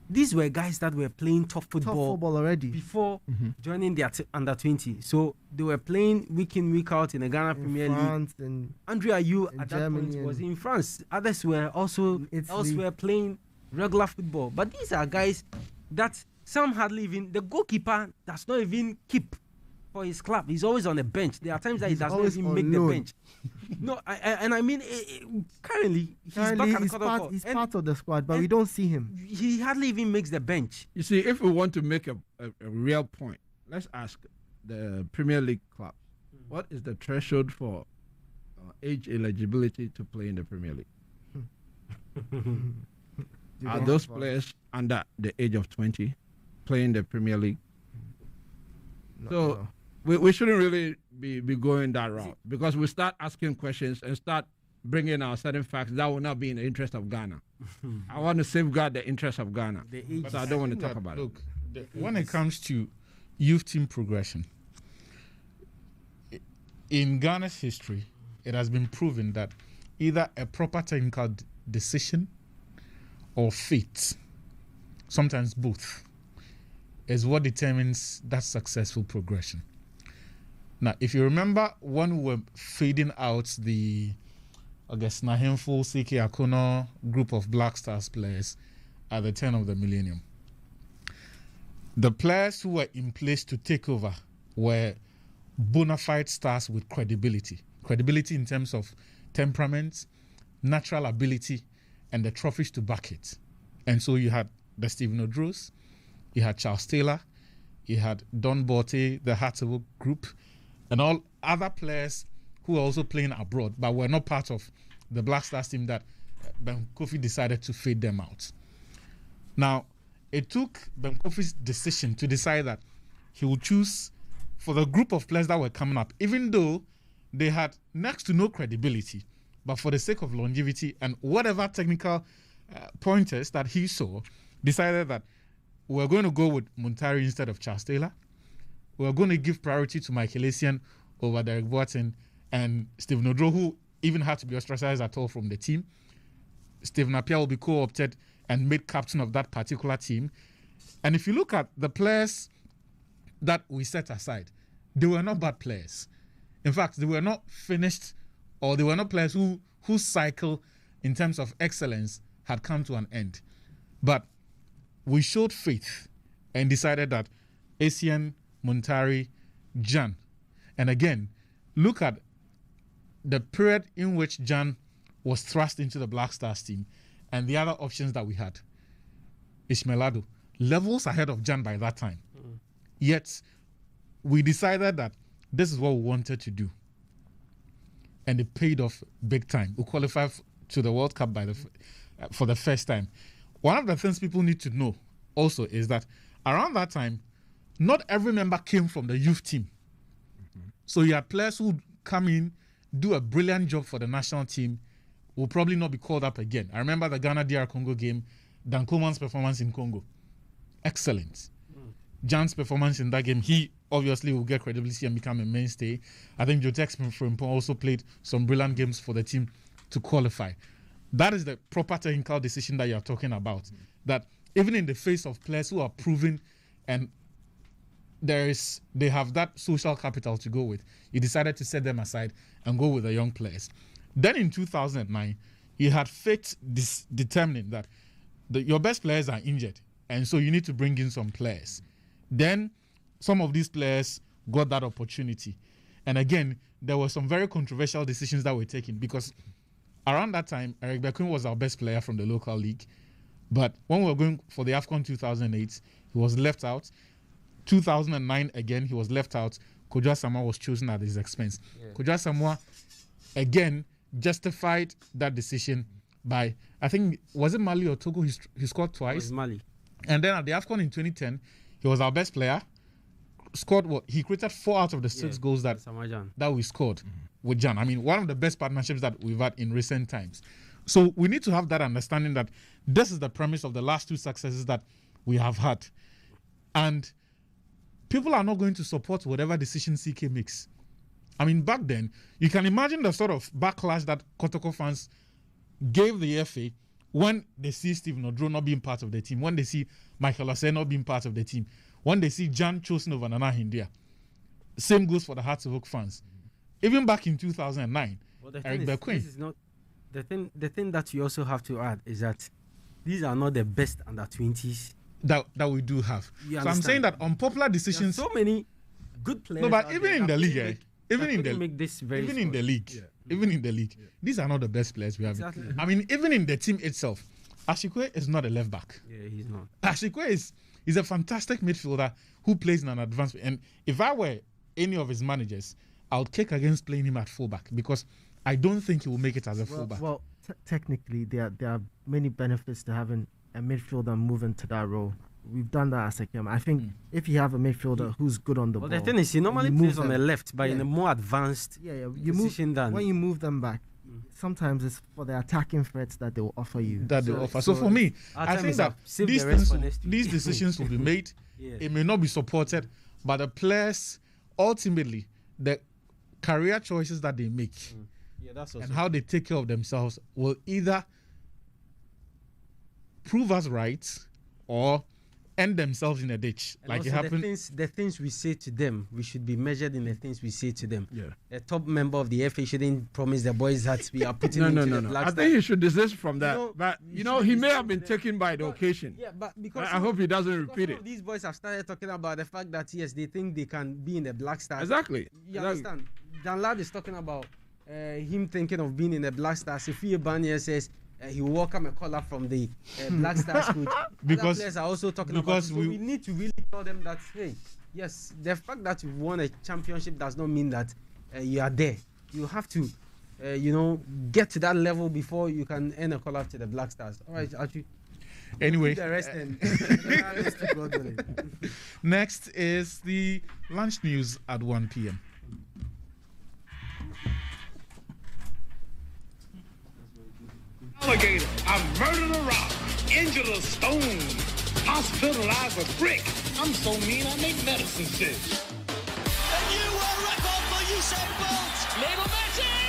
Speaker 2: these were guys that were playing top football
Speaker 7: already
Speaker 2: before joining the under-20. So they were playing week in, week out in the Ghana Premier League. Andre Ayew at that point was in France. Others were also elsewhere playing regular football. But these are guys that some hardly even... The goalkeeper does not even keep for his club. He's always on the bench. There are times that he does not even make the bench. No, I mean, currently, he's
Speaker 7: part of the squad, but we don't see him.
Speaker 2: He hardly even makes the bench.
Speaker 8: You see, if we want to make a real point, let's ask the Premier League club, what is the threshold for age eligibility to play in the Premier League? Are those players under the age of 20 playing the Premier League? So we shouldn't really be going that route, because we start asking questions and start bringing out certain facts that will not be in the interest of Ghana. I want to safeguard the interest of Ghana, but I don't want to talk about it.
Speaker 1: When it comes to youth team progression, in Ghana's history, it has been proven that either a proper technical decision or fate, sometimes both, is what determines that successful progression. Now, if you remember when we were fading out the, I guess, Nahimful, CK Akono group of Black Stars players at the turn of the millennium, the players who were in place to take over were bona fide stars with credibility. Credibility in terms of temperament, natural ability, and the trophies to back it. And so you had the Stephen Odros, you had Charles Taylor, you had Don Borte, the Hartlepool group, and all other players who were also playing abroad, but were not part of the Black Stars team that Ben Kofi decided to fade them out. Now, it took Ben Kofi's decision to decide that he would choose for the group of players that were coming up, even though they had next to no credibility, but for the sake of longevity and whatever technical pointers that he saw, decided that we're going to go with Muntari instead of Charles Taylor. We're going to give priority to Michael Essien over Derek Boateng and Stephen Odro, who even had to be ostracized at all from the team. Stephen Appiah will be co-opted and made captain of that particular team. And if you look at the players that we set aside, they were not bad players. In fact, they were not finished, or they were not players whose cycle in terms of excellence had come to an end. But we showed faith and decided that Essien, Muntari, Jan. And again, look at the period in which Jan was thrust into the Black Stars team and the other options that we had. Ishmael Ado, levels ahead of Jan by that time. Yet, we decided that this is what we wanted to do. And it paid off big time. We qualified to the World Cup for the first time. One of the things people need to know also is that around that time, not every member came from the youth team. So you had players who come in, do a brilliant job for the national team, will probably not be called up again. I remember the Ghana-DR Congo game, Dan Coleman's performance in Congo. Excellent. Jan's performance in that game, he obviously will get credibility and become a mainstay. I think Jotex Frimpong also played some brilliant games for the team to qualify. That is the proper technical decision that you're talking about. That even in the face of players who are proven and they have that social capital to go with, you decided to set them aside and go with the young players. Then in 2009, you had fate determining that your best players are injured, and so you need to bring in some players. Then some of these players got that opportunity. And again, there were some very controversial decisions that were taken because around that time, Eric Bekwin was our best player from the local league. But when we were going for the AFCON 2008, he was left out. 2009, again, he was left out. Kodjo Asamoah was chosen at his expense. Yeah. Kodjo Asamoah, again, justified that decision by, I think, was it Mali or Togo? He scored twice.
Speaker 2: It was Mali.
Speaker 1: And then at the AFCON in 2010, he was our best player. Scored what? He created 4 out of the 6 goals that we scored with Jan. I mean, one of the best partnerships that we've had in recent times. So we need to have that understanding that this is the premise of the last 2 successes that we have had. And people are not going to support whatever decision CK makes. I mean, back then, you can imagine the sort of backlash that Kotoko fans gave the FA when they see Stephen Odro not being part of the team, when they see Michael Asaase not being part of the team, when they see Jan chosen over Nana Hindia. Same goes for the Hearts of Oak fans. Even back in 2009, Eric Bekwin.
Speaker 2: This is not the thing that you also have to add is that these are not the best under 20s
Speaker 1: that we do have. So I'm saying that unpopular decisions.
Speaker 2: So many good players.
Speaker 1: No, but even in the league, even in the league, these are not the best players we have. Exactly. I mean, even in the team itself, Ashikwe is not a left back.
Speaker 2: Yeah, he's not.
Speaker 1: Ashikwe is a fantastic midfielder who plays in an advanced. And if I were any of his managers, I would kick against playing him at fullback because I don't think he will make it as a fullback.
Speaker 7: Well, technically, there are many benefits to having a midfielder move into that role. We've done that as a game. I think if you have a midfielder who's good on the ball.
Speaker 2: The thing is, he normally plays on the left, but in a more advanced position than
Speaker 7: when you move them back. Sometimes it's for the attacking threats that they will offer you.
Speaker 1: So for me, I think that these decisions will be made. It may not be supported, but the players, ultimately, the career choices that they make and how they take care of themselves will either prove us right or end themselves in a ditch.
Speaker 2: And like it happened. The things we say to them, we should be measured in the things we say to them. Yeah. A top member of the FA shouldn't promise the boys that we are putting into the black.
Speaker 8: I think he should desist from that. But he may have been taken by the occasion.
Speaker 2: Yeah, but because
Speaker 8: I hope he doesn't repeat it.
Speaker 2: These boys have started talking about the fact that yes, they think they can be in the Black Stars.
Speaker 8: Exactly.
Speaker 2: You understand? Dan Lad is talking about him thinking of being in the Black Stars. If Banya says he will welcome a call up from the Black Stars coach.
Speaker 1: Because
Speaker 2: other players are also talking about it. So we need to really tell them that, hey, yes, the fact that you won a championship does not mean that you are there. You have to, get to that level before you can earn a call up to the Black Stars. All right, Archie.
Speaker 1: Anyway,
Speaker 2: the rest
Speaker 1: next is the lunch news at 1 p.m.
Speaker 11: Alligator, I murdered a rock, injured a stone, hospitalized a brick. I'm so mean I make medicine sick.
Speaker 12: A new world record for Usain Bolt. Little Messi!